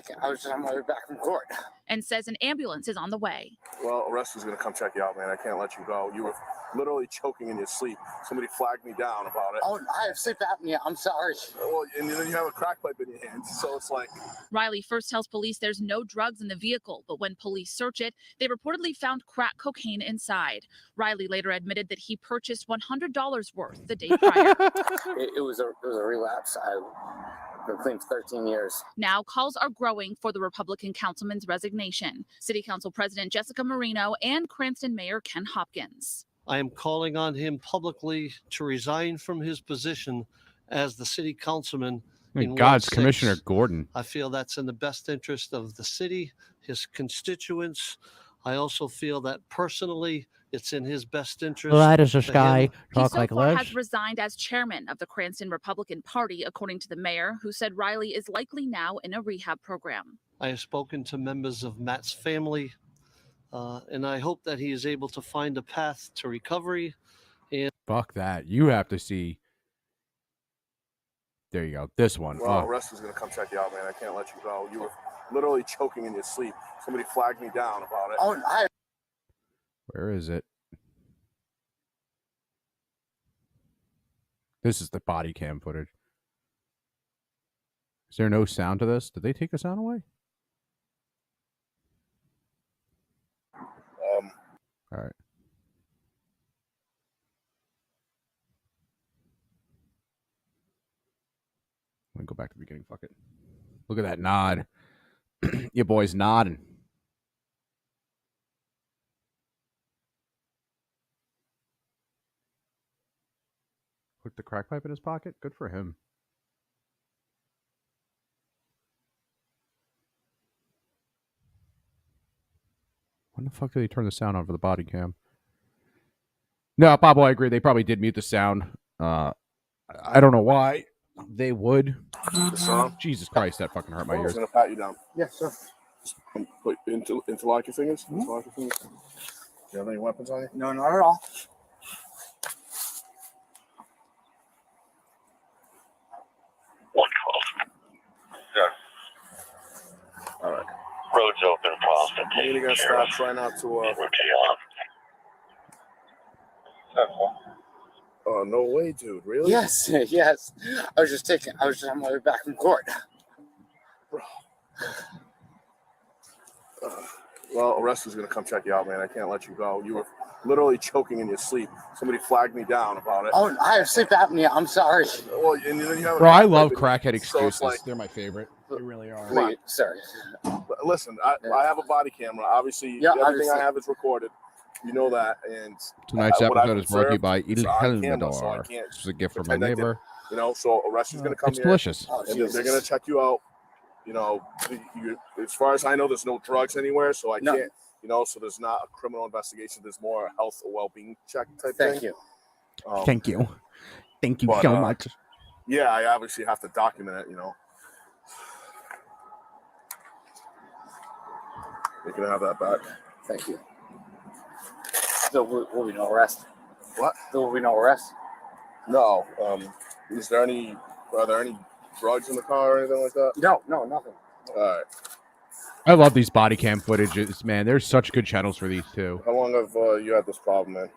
on my way back from court. And says an ambulance is on the way. Well, Rusty's going to come check you out, man. I can't let you go. You were literally choking in your sleep. Somebody flagged me down about it. Oh, I have sleep apnea. I'm sorry. Well, and then you have a crack pipe in your hand, so it's like... Riley first tells police there's no drugs in the vehicle, but when police search it, they reportedly found crack cocaine inside. Riley later admitted that he purchased $100 worth the day prior. it was a relapse. I've been clean for 13 years. Now, calls are growing for the Republican councilman's resignation. City Council President Jessica Marino and Cranston Mayor Ken Hopkins. I am calling on him publicly to resign from his position as the city councilman. In God's Commissioner Gordon. I feel that's in the best interest of the city, his constituents. I also feel that personally, it's in his best interest. Light as the sky, He talk so like far this. has resigned as chairman of the Cranston Republican Party, according to the mayor, who said Riley is likely now in a rehab program. I have spoken to members of Matt's family, and I hope that he is able to find a path to recovery. And Fuck that. You have to see. There you go. This one. Well, Oh. Rusty's going to come check you out, man. I can't let you go. You were literally choking in your sleep. Somebody flagged me down about it. Oh, Where is it? This is the body cam footage. Is there no sound to this? Did they take the sound away? All right. Let me go back to the beginning. Fuck it. Look at that nod. Your boy's nodding. Put the crack pipe in his pocket. Good for him. When the fuck did they turn the sound on for the body cam? No, Pablo, I agree. They probably did mute the sound. I don't know why they would. Jesus Christ, that fucking hurt my I was ears. gonna pat you down. Yes, sir. Put interlock your fingers. Interlock your fingers. Do you have any weapons on you? No, not at all. All right. Roads open, Boston. You gotta stop. Try not to. Oh, no way, dude. Really? Yes, yes. I was just on my way back from court. Well, arrest is gonna come check you out, man. I can't let you go. You were literally choking in your sleep. Somebody flagged me down about it. Oh, I have sleep apnea. I'm sorry. Well, and then you have. Bro, I love crackhead So excuses. it's like, They're my favorite. They really are. Please, sorry. Listen, I have a body camera. Obviously, Yeah, everything obviously. I have is recorded. You know that. And Tonight's what I've episode is brought to you by Il observed, it's on camera, so I Helmador. can't This is a gift from my pretend I didn't. neighbor. You know, so arrest is gonna come It's here. delicious. And they're gonna check you out. You know, as far as I know, there's no drugs anywhere, so I can't. You know, so there's not a criminal investigation. There's more a health or well-being check type thing. Thank you. Thank you. Thank you but, so much. Yeah, I obviously have to document it. You know, you can have that back. Thank you. So will we no arrest? What? So will we no arrest? No. Are there any drugs in the car or anything like that? No, nothing. All right. I love these body cam footages, man. There's such good channels for these too. How long have you had this problem, man?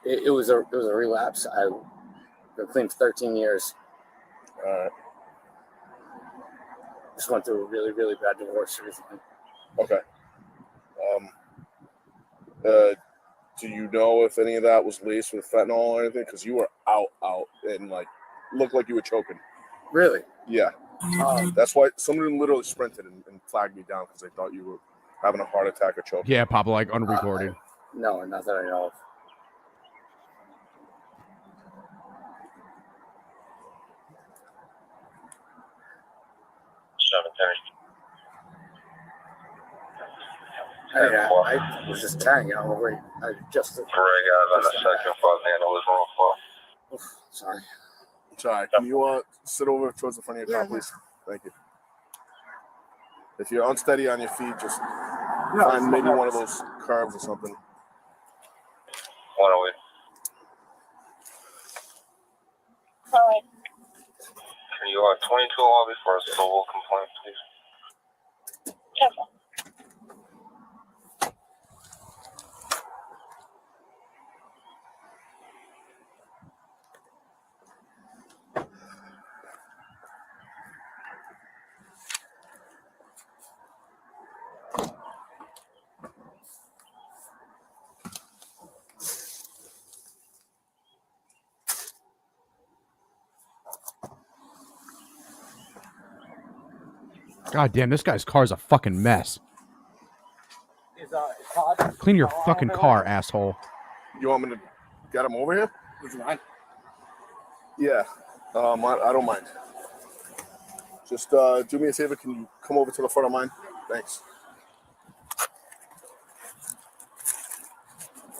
It was a relapse. I've been clean for 13 years. All right. Just went through a really, really bad divorce recently. Okay. Do you know if any of that was laced with fentanyl or anything? Because you were out, and like looked like you were choking. Really? Yeah. That's why somebody literally sprinted and flagged me down because they thought you were having a heart attack or choking. Yeah, Papa, like unrecorded. No, not that I know of. I was just carrying it on the way. I just. Greg out on the second front handle is wrong for. Sorry. Sorry. Can you sit over towards the front of your car, please? Thank you. If you're unsteady on your feet, just find maybe one of those curves or something. What are we? You are 22 lobby for a civil complaint, please. Careful. God damn, this guy's car's a fucking mess. Clean your fucking car, asshole. You want me to get him over here? Would you mind? Yeah. I don't mind. Just do me a favor. Can you come over to the front of mine? Thanks.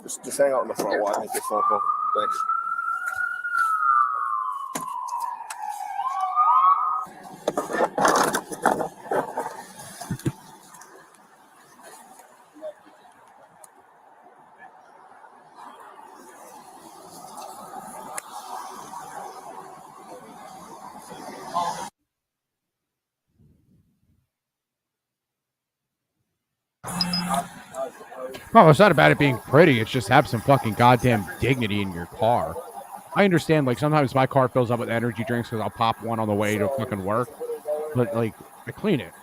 Just hang out in the front while I make this phone call. Thanks. No, it's not about it being pretty. It's just have some fucking goddamn dignity in your car. I understand, like, sometimes my car fills up with energy drinks because I'll pop one on the way to fucking work. But, like, I clean it.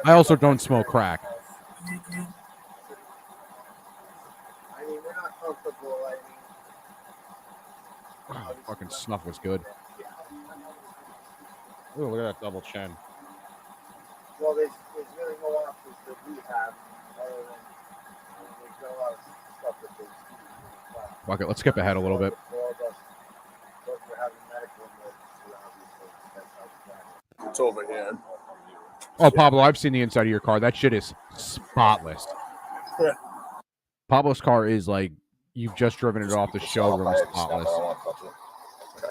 I also don't smoke crack. I mean, we're not comfortable. Oh, fucking snuff was good. Ooh, look at that double chin. Well, there's really no options that we have other than there's no lot of stuff that they do. Fuck it, let's skip ahead a little bit. For all of us, but we're having medical emergency, obviously. That's how we got it. It's over here. Oh, Pablo, I've seen the inside of your car. That shit is spotless. Yeah. Pablo's car is like you've just driven it off the showroom. I Spotless. don't want to touch it. Okay.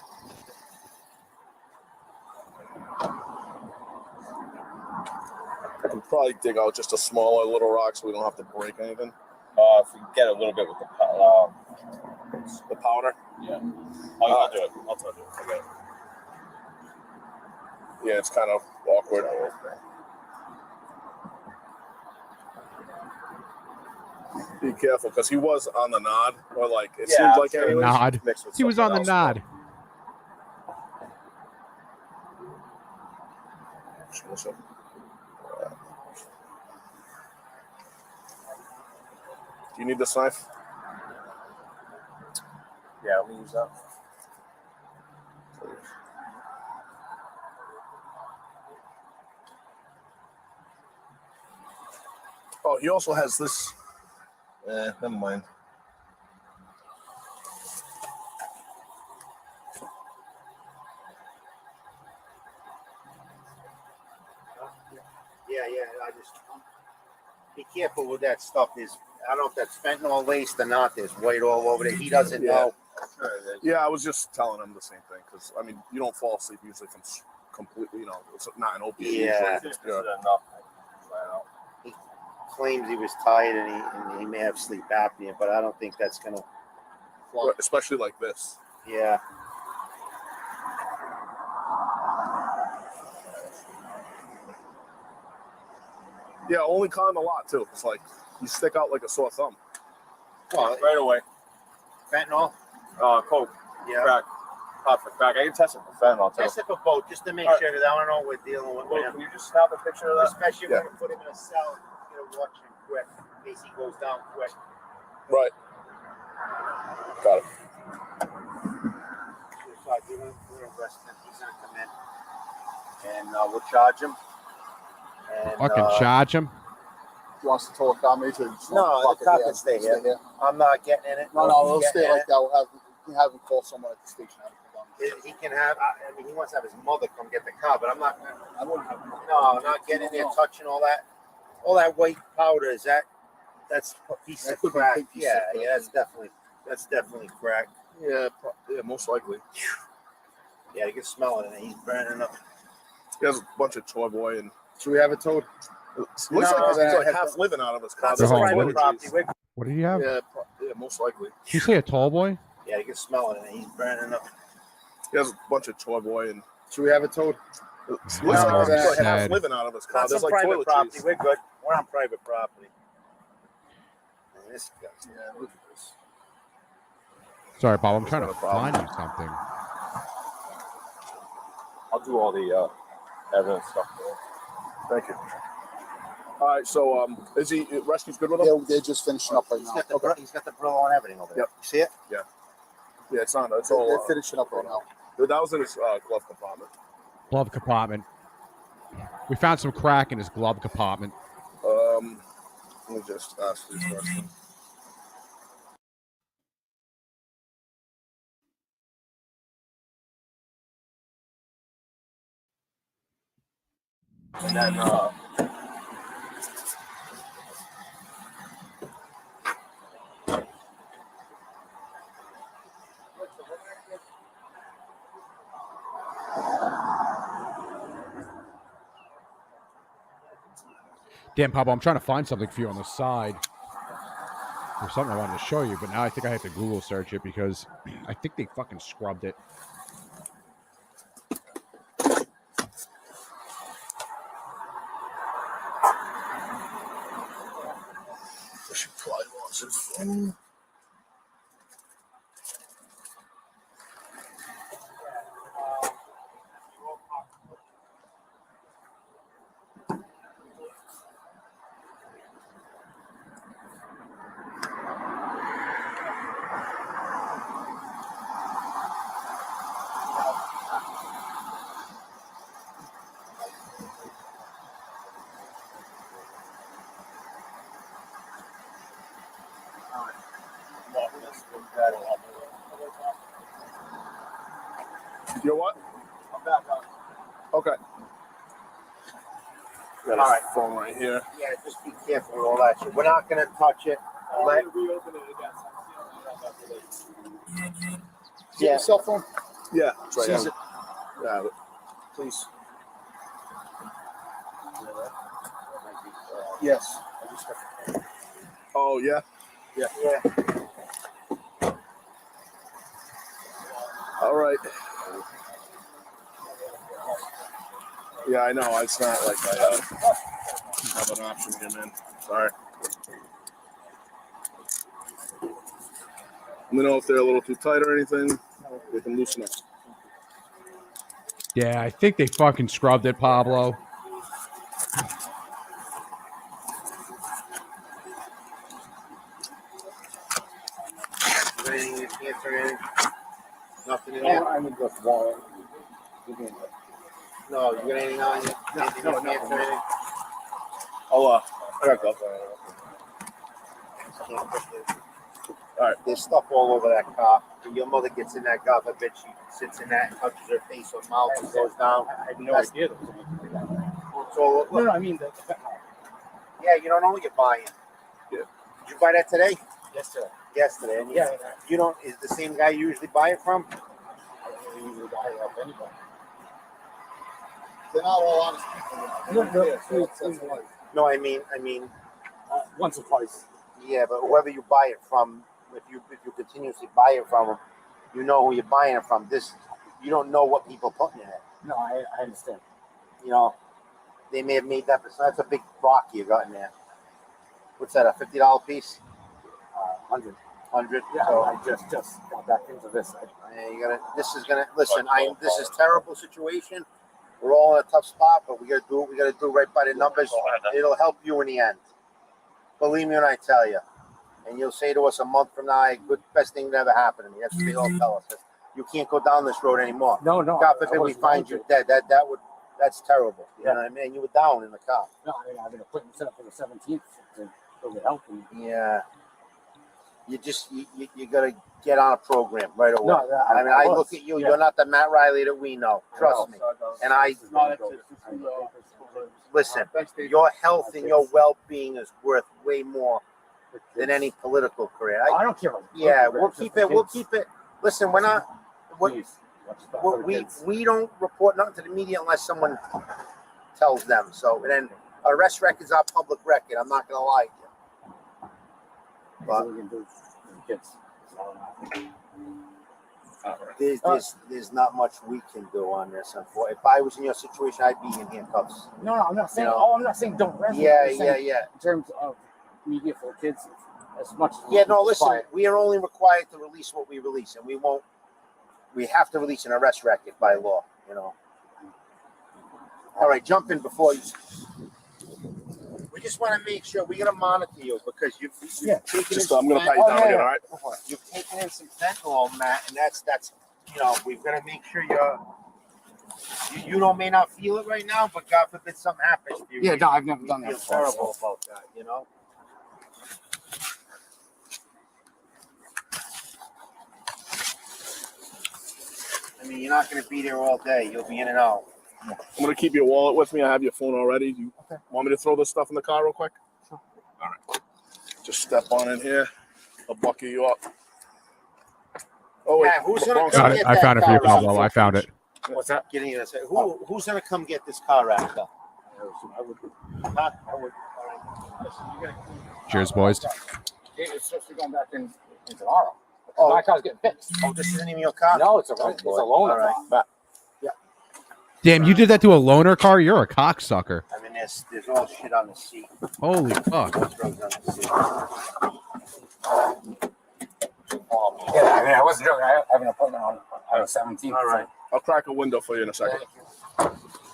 I can probably dig out just a smaller little rock so we don't have to break anything. If we get a little bit with the powder. Yeah. I'll do it. I'll touch it. Okay. Yeah, it's kind of awkward. Be careful, because he was on the nod, or like it seemed like anyways. Nod. Mixed with He was on the something else. nod. Do you need this knife? Yeah, let me use that. Oh, he also has this. Never mind. Yeah. I just be careful with that stuff. I don't know if that's fentanyl laced or not. There's white all over there. He doesn't know. Yeah, I was just telling him the same thing, because I mean, you don't fall asleep usually from completely, it's not an opiate. Yeah. Usually. He claims he was tired and he may have sleep apnea, but I don't think that's gonna. Especially like this. Yeah. Yeah, only climb a lot too. It's like you stick out like a sore thumb. Well, right away. Fentanyl. Coke. Yeah. Crack. Not for crack. I can test it for fentanyl too. Test it for both, just to make sure that I don't know what we're dealing with. Well, can you just snap a picture of that? Especially when you put him in a cell, you know, watch him quick in case he goes down quick. Right. Got it. We're arresting him. He's gonna come in, and we'll charge him. And, Fucking charge him. He wants to tow a car, maybe. No, the car can stay here. I'm not getting in it. No, it'll stay like that. We'll have him call someone at the station. He can have. I mean, he wants to have his mother come get the car, but I'm not. I wouldn't have. No, I'm not getting in there touching all that. All that white powder is that. That's a piece of crack. Yeah, that's definitely crack. Yeah, most likely. Yeah, you can smell it, and he's burning up. He has a bunch of toy boy and. Should we have it towed? Looks like he's like half living out of his car. That's private property. What did he have? Yeah, most likely. Did you say a tall boy? Yeah, you can smell it, and he's burning up. He has a bunch of toy boy and. Should we have it towed? Looks like he's like half living out of his car. That's There's on like private property. We're good. We're on private property. And this guy. Yeah, look at this. Sorry, Bob. I'm trying to find you something. I'll do all the evidence stuff. Thank you. All right, so is he rescue's good with him? Yeah, they're just finishing up right now. He's got the Brillo and everything over there. Yep. You see it? Yeah. Yeah, it's on. It's all. They're finishing up right now. That was in his glove compartment. Glove compartment. We found some crack in his glove compartment. Let me just ask these questions. And then, Damn, Pablo, I'm trying to find something for you on the side. There's something I wanted to show you, but now I think I have to Google search it because I think they fucking scrubbed it. she probably wants his phone. You know what? I'm back on. Okay. Got All a right. phone right here. Yeah, just be careful with all that shit. We're not gonna touch it. Let. Yeah. Cell phone. Yeah, it's right Seize here. it. Yeah, Please. Yes. oh yeah. Yeah. All right. Yeah, I know. It's not like I have an option here, man. Sorry. Let me know if they're a little too tight or anything. We can loosen up. Yeah, I think they fucking scrubbed it, Pablo. Anything you can't turn anything. Nothing in Oh, there. I need this wallet. No, you got anything on you? Anything you can't turn anything? I got that. All right. There's stuff all over that car. When your mother gets in that car, I bet she sits in that, touches her face or mouth and goes down. I had no idea. So, No, I mean the yeah, you don't know what you're buying. Yeah. Did you buy that today? Yes, sir. Yesterday. And Yeah. you don't, is the same guy you usually buy it from? I don't usually buy it off anybody. They're not all honest people. No, I mean, Once or twice. yeah, but whoever you buy it from, if you continuously buy it from them, you know who you're buying it from. This, you don't know what people put in it. No, I understand. You know, they may have made that, but that's a big rock you got in there. What's that? A $50 piece? 100. 100. Yeah, So, I just got back into this. yeah, you gotta. This is gonna listen. This is terrible situation. We're all in a tough spot, but we gotta do what we gotta do right by the numbers. It'll help you in the end. Believe me when I tell you. And you'll say to us a month from now, "Good, best thing that ever happened to me." That's what they all tell us. You can't go down this road anymore. No. God forbid we find you dead. That's terrible. You know what I mean? You were down in the car. No, I have an appointment set up for the 17th to go get help. Yeah. You just you gotta get on a program right away. No, I mean, I was. look at you. Yeah. You're not the Matt Riley that we know. Trust me. And listen. Your health and your well-being is worth way more than any political career. I don't care. Yeah, we'll keep it. We'll keep it. Listen, we're not. We don't report nothing to the media unless someone tells them. So then, arrest record's our public record. I'm not gonna lie to you. But there's not much we can do on this. Unfortunately, if I was in your situation, I'd be in handcuffs. No, I'm not saying. You know? I'm not saying don't rest. Yeah. In terms of media for kids, as much. As Yeah, no. Listen, we are only required to release what we release, and we won't. We have to release an arrest record by law. You know. All right, jump in before you. We just want to make sure we got to monitor you because you've taken in I'm gonna pat you down again, all right? You've taken in some fentanyl, Matt, and that's we've got to make sure you may not feel it right now, but God forbid something happens to you. Yeah, no, I've never done that Feel before, terrible about that, you know. I mean, you're not going to be there all day. You'll be in and out. I'm gonna keep your wallet with me. I have your phone already. You want me to throw this stuff in the car real quick? Sure. All right. Just step on in here. I'll buckle you up. Oh wait, Yeah, who's gonna Got it. I found it for you, Pablo. I found it. What's that? Getting in a second. Who's gonna come get this car after? I would. Huh? I would. All right. Cheers, boys. It's supposed to be going back in tomorrow. Oh, my car's getting fixed. Oh, this isn't even your car. No, it's a loaner All right. car. Damn, you did that to a loaner car? You're a cocksucker. I mean, there's all shit on the seat. Holy fuck. Drugs on the seat. Yeah, I mean, I wasn't joking. I have an appointment on the 17th. All right. I'll crack a window for you in a second.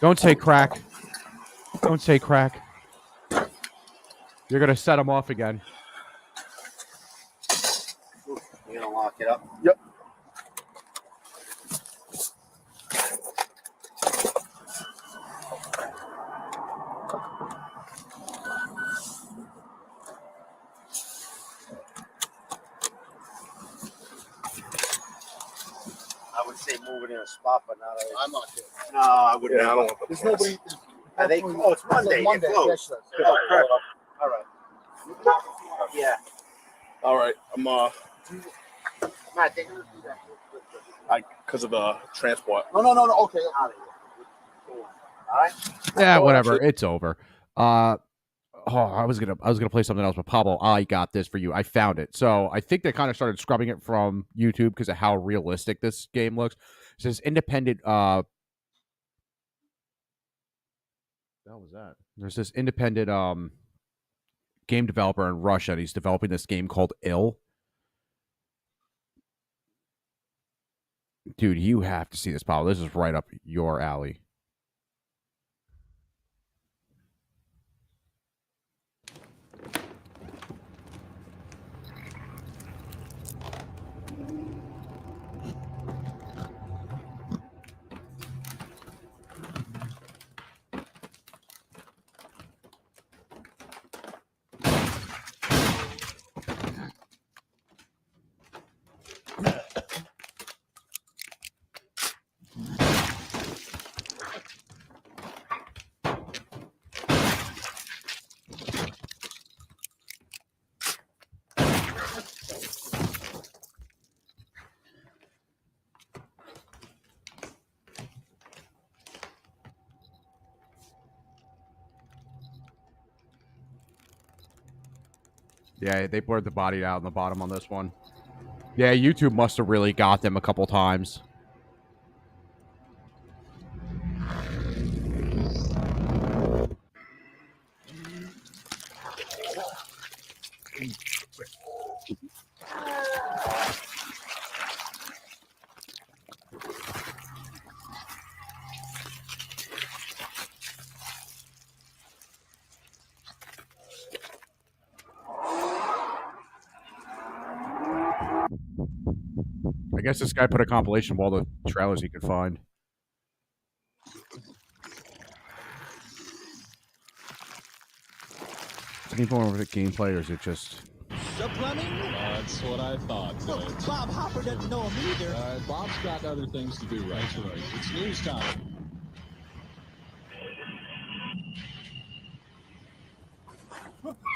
Don't say crack. Don't say crack. You're going to set him off again. You're gonna lock it up? Yep. I would say move it in a spot, but not. I'm not sure. No, I wouldn't. Yeah, I don't want the There's nobody. Are they? Oh, it's Monday. Monday. They're closed. Yes, Oh, perfect. All right. Yeah. All right. Matt, they're gonna do that. Because of the transport. No. Okay. Out of here. All right. Yeah, Oh, whatever. actually- It's over. I was gonna play something else, but Pablo, I got this for you. I found it. So I think they kind of started scrubbing it from YouTube because of how realistic this game looks. It says independent. What the hell was that? There's this independent game developer in Russia, and he's developing this game called Ill. Dude, you have to see this, Pablo. This is right up your alley. Yeah, they blurred the body out in the bottom on this one. Yeah, YouTube must have really got them a couple times. I guess this guy put a compilation of all the trailers he could find. Is any more of the gameplay, or is it just... That's what I thought. Bob Hopper doesn't know him either. Bob's got other things to do, right? That's right. It's news time.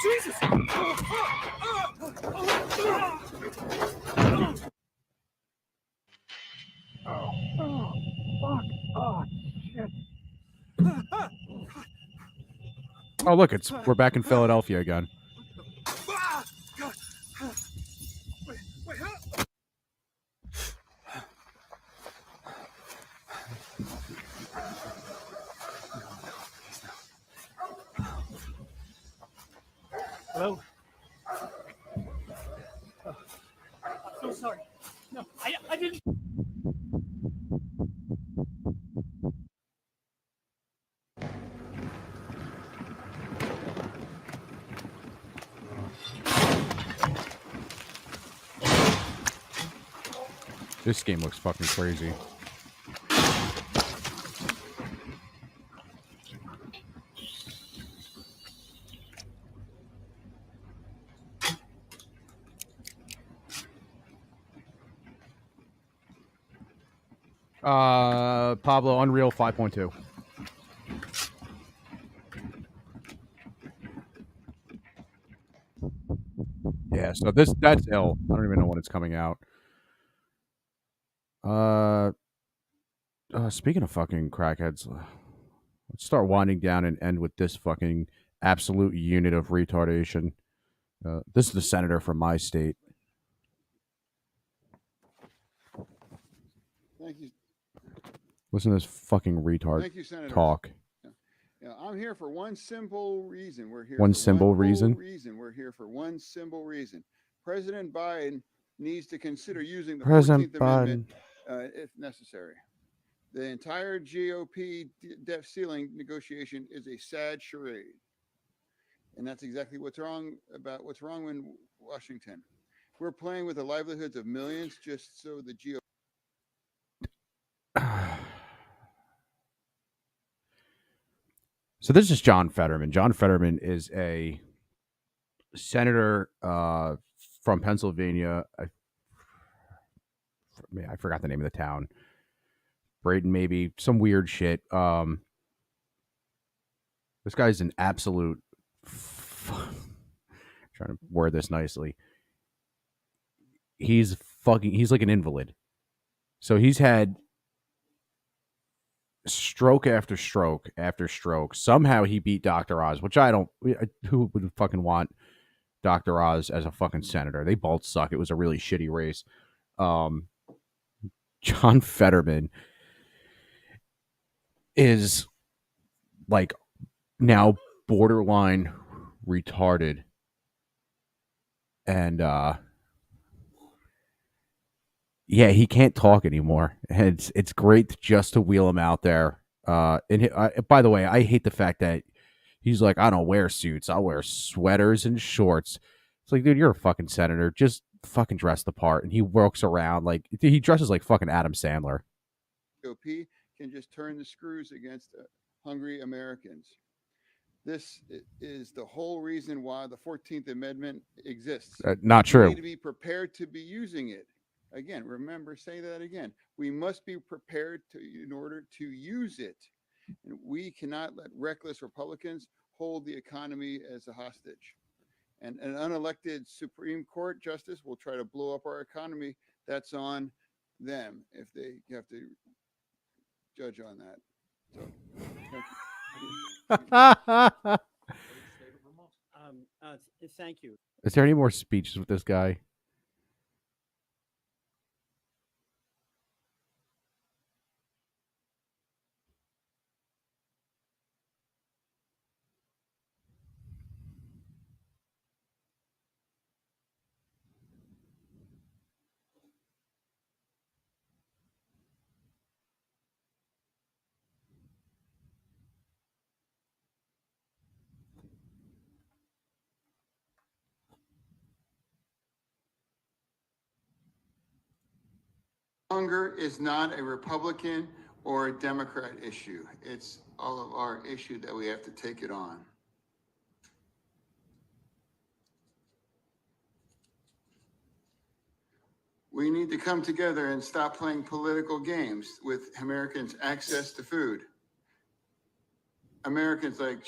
Jesus! Fuck! Oh, shit! Oh, look, we're back in Philadelphia again. Hello? I'm so sorry. No, I didn't. This game looks fucking crazy. Pablo, Unreal 5.2. Yeah, so that's Ill. I don't even know when it's coming out. Speaking of fucking crackheads, let's start winding down and end with this fucking absolute unit of retardation. This is the senator from my state. Thank you. Listen to this fucking retard Thank you, Senator. talk. Yeah, I'm here for one simple reason. We're here One for simple one reason? reason. We're here for one simple reason. President Biden needs to consider using the President 14th Amendment if necessary. The entire GOP debt ceiling negotiation is a sad charade. And that's exactly what's wrong in Washington. We're playing with the livelihoods of millions just so the GOP. So this is John Fetterman. John Fetterman is a senator from Pennsylvania. I forgot the name of the town. Braden, maybe some weird shit. This guy's an absolute. Trying to word this nicely. He's like an invalid. So he's had stroke after stroke after stroke. Somehow he beat Dr. Oz, which I don't. Who would fucking want Dr. Oz as a fucking senator? They both suck. It was a really shitty race. John Fetterman is like now borderline retarded, and yeah, he can't talk anymore. And it's great just to wheel him out there. And by the way, I hate the fact that he's like, I don't wear suits. I'll wear sweaters and shorts. It's like, dude, you're a fucking senator. Just fucking dress the part. And he walks around like he dresses like fucking Adam Sandler. GOP can just turn the screws against hungry Americans. This is the whole reason why the 14th Amendment exists. Not true. We need to be prepared to be using it. Again, remember, say that again. We must be prepared in order to use it. And we cannot let reckless Republicans hold the economy as a hostage. And an unelected Supreme Court justice will try to blow up our economy. That's on them if they have to judge on that. So, thank you. Is there any more speeches with this guy? hunger is not a Republican or a Democrat issue. It's all of our issue that we have to take it on. We need to come together and stop playing political games with Americans' access to food. Americans like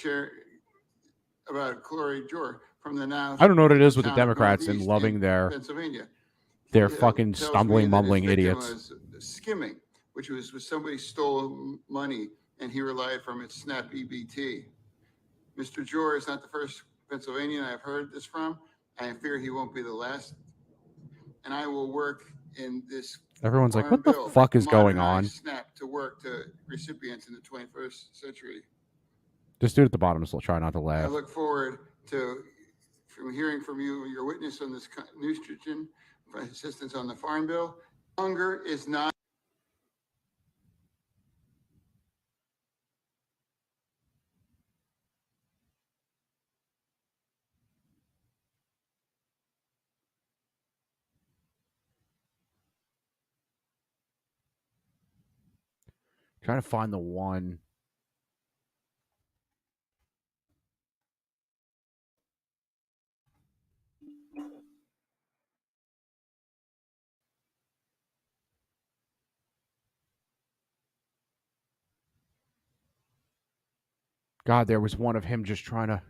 about Corey Jor from the now. I don't know what it is with the Democrats and loving their Pennsylvania. They're fucking stumbling, mumbling idiots. Skimming, which was somebody stole money and he relied from its SNAP EBT. Mr. Jor is not the first Pennsylvanian I've heard this from. I fear he won't be the last. And I will work in this. Everyone's like, what the fuck is going on? SNAP to work to recipients in the 21st century. This dude at the bottom is still trying not to I laugh. look forward to hearing from you, your witness on this nutrition assistance on the Farm Bill. Hunger is not. Trying to find the one. God, there was one of him just trying to.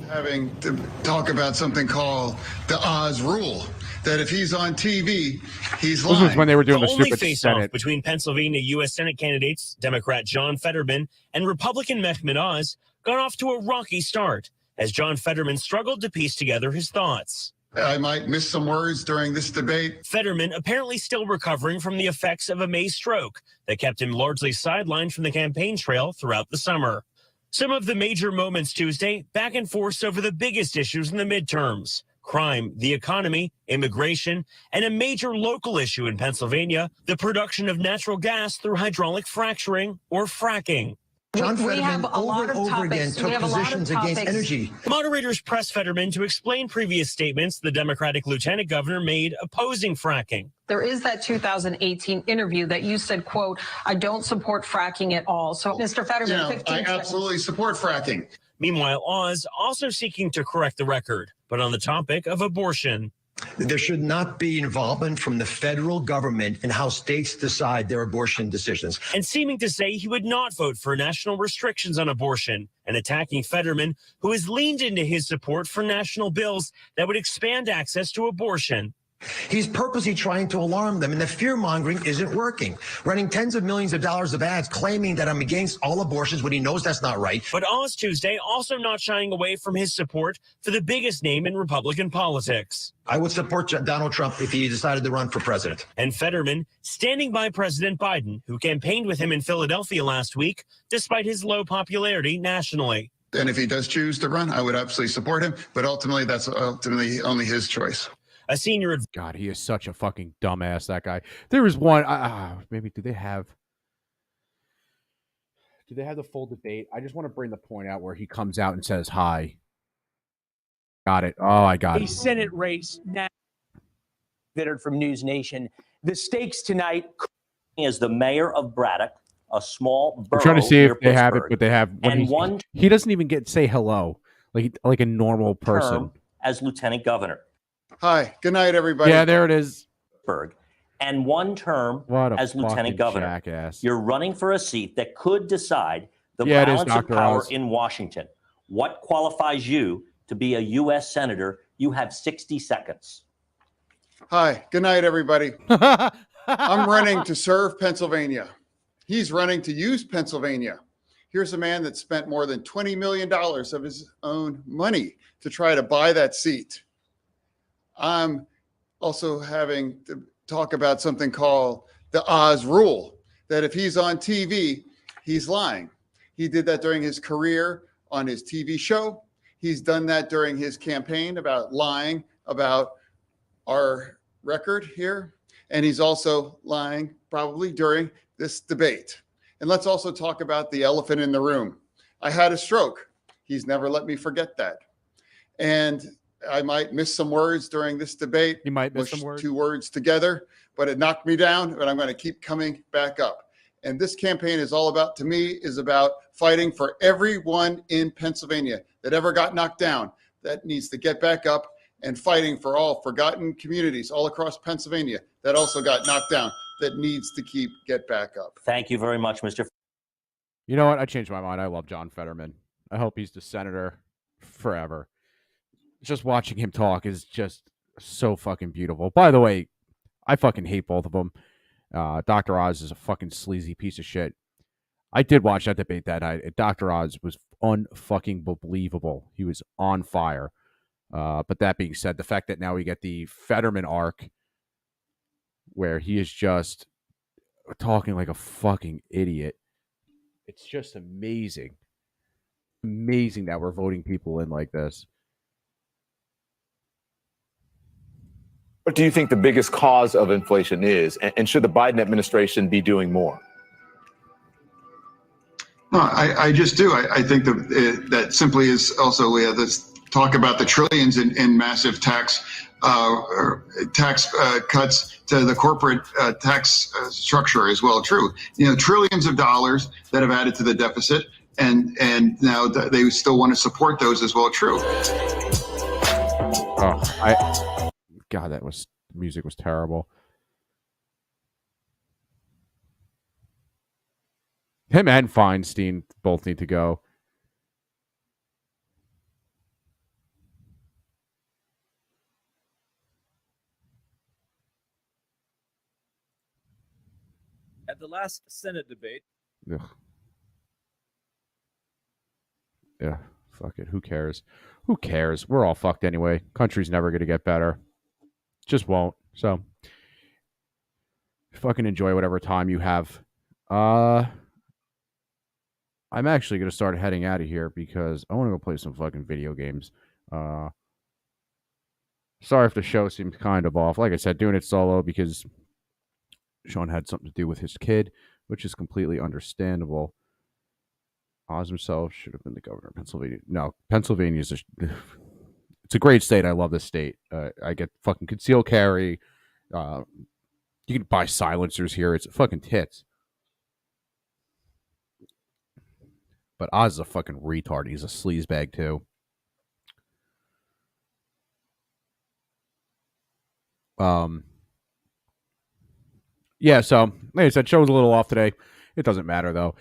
Having to talk about something called the Oz rule, that if he's on TV, he's lying. This was when they were doing the only stupid face-off Senate. between Pennsylvania U.S. Senate candidates, Democrat John Fetterman and Republican Mehmet Oz, got off to a rocky start as John Fetterman struggled to piece together his thoughts. I might miss some words during this debate. Fetterman apparently still recovering from the effects of a May stroke that kept him largely sidelined from the campaign trail throughout the summer. Some of the major moments Tuesday, back and forth over the biggest issues in the midterms: crime, the economy, immigration, and a major local issue in Pennsylvania, the production of natural gas through hydraulic fracturing or fracking. John Fetterman over and over again took positions against energy. Moderators pressed Fetterman to explain previous statements the Democratic lieutenant governor made opposing fracking. There is that 2018 interview that you said, quote, I don't support fracking at all. So, Mr. Fetterman, 15 I absolutely support fracking. Meanwhile, Oz also seeking to correct the record, but on the topic of abortion. There should not be involvement from the federal government in how states decide their abortion decisions. And seeming to say he would not vote for national restrictions on abortion, and attacking Fetterman, who has leaned into his support for national bills that would expand access to abortion. He's purposely trying to alarm them, and the fear-mongering isn't working. Running tens of millions of dollars of ads claiming that I'm against all abortions when he knows that's not right. But Oz Tuesday also not shying away from his support for the biggest name in Republican politics. I would support Donald Trump if he decided to run for president. And Fetterman standing by President Biden, who campaigned with him in Philadelphia last week, despite his low popularity nationally. And if he does choose to run, I would absolutely support him. But ultimately, that's ultimately only his choice. A senior God, he is such a fucking dumbass, that guy. There was one, maybe, do they have the full debate? I just want to bring the point out where he comes out and says, hi. Got it. Oh, I got A it. Senate race now. From News Nation. The stakes tonight is the mayor of Braddock, a small borough. I'm trying to see if near they have it, Pittsburgh, but they have. and He doesn't even get say hello like a normal person. term as lieutenant governor. Hi, good night, everybody. Yeah, there it is. And one term What a as lieutenant fucking governor. jackass. You're running for a seat that could decide the Yeah, it is, balance of Dr. power Oz. in Washington. What qualifies you to be a U.S. senator? You have 60 seconds. Hi, good night, everybody. I'm running to serve Pennsylvania. He's running to use Pennsylvania. Here's a man that spent more than $20 million of his own money to try to buy that seat. I'm also having to talk about something called the Oz rule, that if he's on TV, he's lying. He did that during his career on his TV show. He's done that during his campaign about lying about our record here. And he's also lying probably during this debate. And let's also talk about the elephant in the room. I had a stroke. He's never let me forget that. And I might miss some words during this debate. You might miss Mush some words. 2 words together, but it knocked me down, but I'm going to keep coming back up. And this campaign is all about, to me, is about fighting for everyone in Pennsylvania that ever got knocked down, that needs to get back up, and fighting for all forgotten communities all across Pennsylvania that also got knocked down, that needs to get back up. Thank you very much, Mr. You know what? I changed my mind. I love John Fetterman. I hope he's the senator forever. Just watching him talk is just so fucking beautiful. By the way, I fucking hate both of them. Dr. Oz is a fucking sleazy piece of shit. I did watch that debate that night. Dr. Oz was unfucking believable. He was on fire. But that being said, the fact that now we get the Fetterman arc where he is just talking like a fucking idiot. It's just amazing. Amazing that we're voting people in like this. What do you think the biggest cause of inflation is? And should the Biden administration be doing more? No, I just do. I think that simply is also, we have this talk about the trillions in massive tax cuts to the corporate tax structure as well. True. You know, trillions of dollars that have added to the deficit, and now they still want to support those as well. True. God, that music was terrible. Him and Feinstein both need to go. At the last Senate debate. Ugh. Yeah, fuck it. Who cares? Who cares? We're all fucked anyway. Country's never going to get better. Just won't. So, fucking enjoy whatever time you have. I'm actually going to start heading out of here because I want to go play some fucking video games. Sorry if the show seemed kind of off. Like I said, doing it solo because Sean had something to do with his kid, which is completely understandable. Oz himself should have been the governor of Pennsylvania. No, Pennsylvania is it's a great state. I love this state. I get fucking concealed carry. You can buy silencers here. It's fucking tits. But Oz is a fucking retard. He's a sleazebag too. Yeah, so like I said, show was a little off today. It doesn't matter though.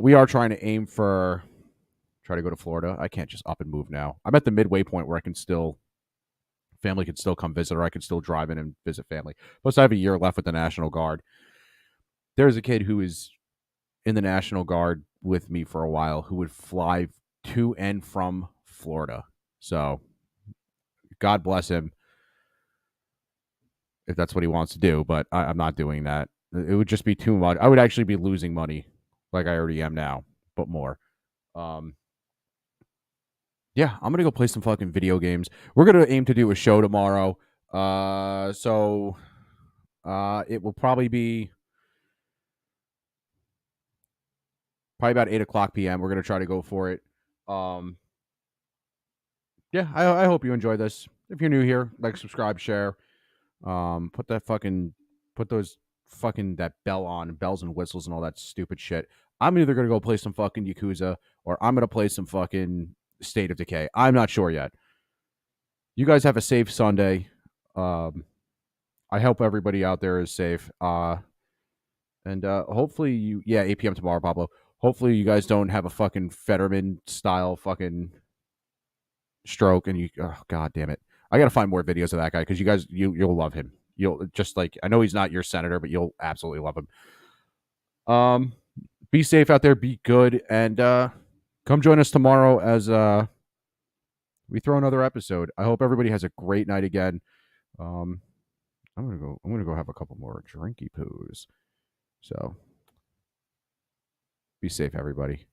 We are trying to aim for try to go to Florida. I can't just up and move now. I'm at the midway point where I can still family can still come visit, or I can still drive in and visit family. Plus, I have a year left with the National Guard. There's a kid who is in the National Guard with me for a while who would fly to and from Florida. So, God bless him if that's what he wants to do, but I'm not doing that. It would just be too much. I would actually be losing money like I already am now, but more. Yeah, I'm gonna go play some fucking video games. We're gonna aim to do a show tomorrow. So it will probably be about 8:00 p.m. We're gonna try to go for it. Yeah, I hope you enjoy this. If you're new here, like, subscribe, share. Put that bell on, bells and whistles and all that stupid shit. I'm either gonna go play some fucking Yakuza or I'm gonna play some fucking State of Decay. I'm not sure yet. You guys have a safe Sunday. I hope everybody out there is safe. And hopefully 8 p.m. tomorrow, Pablo. Hopefully you guys don't have a fucking Fetterman style fucking stroke and God damn it. I got to find more videos of that guy because you guys, you'll love him. You'll just like, I know he's not your senator, but you'll absolutely love him. Be safe out there. Be good. And come join us tomorrow as we throw another episode. I hope everybody has a great night again. I'm gonna go have a couple more drinky poos. So be safe, everybody.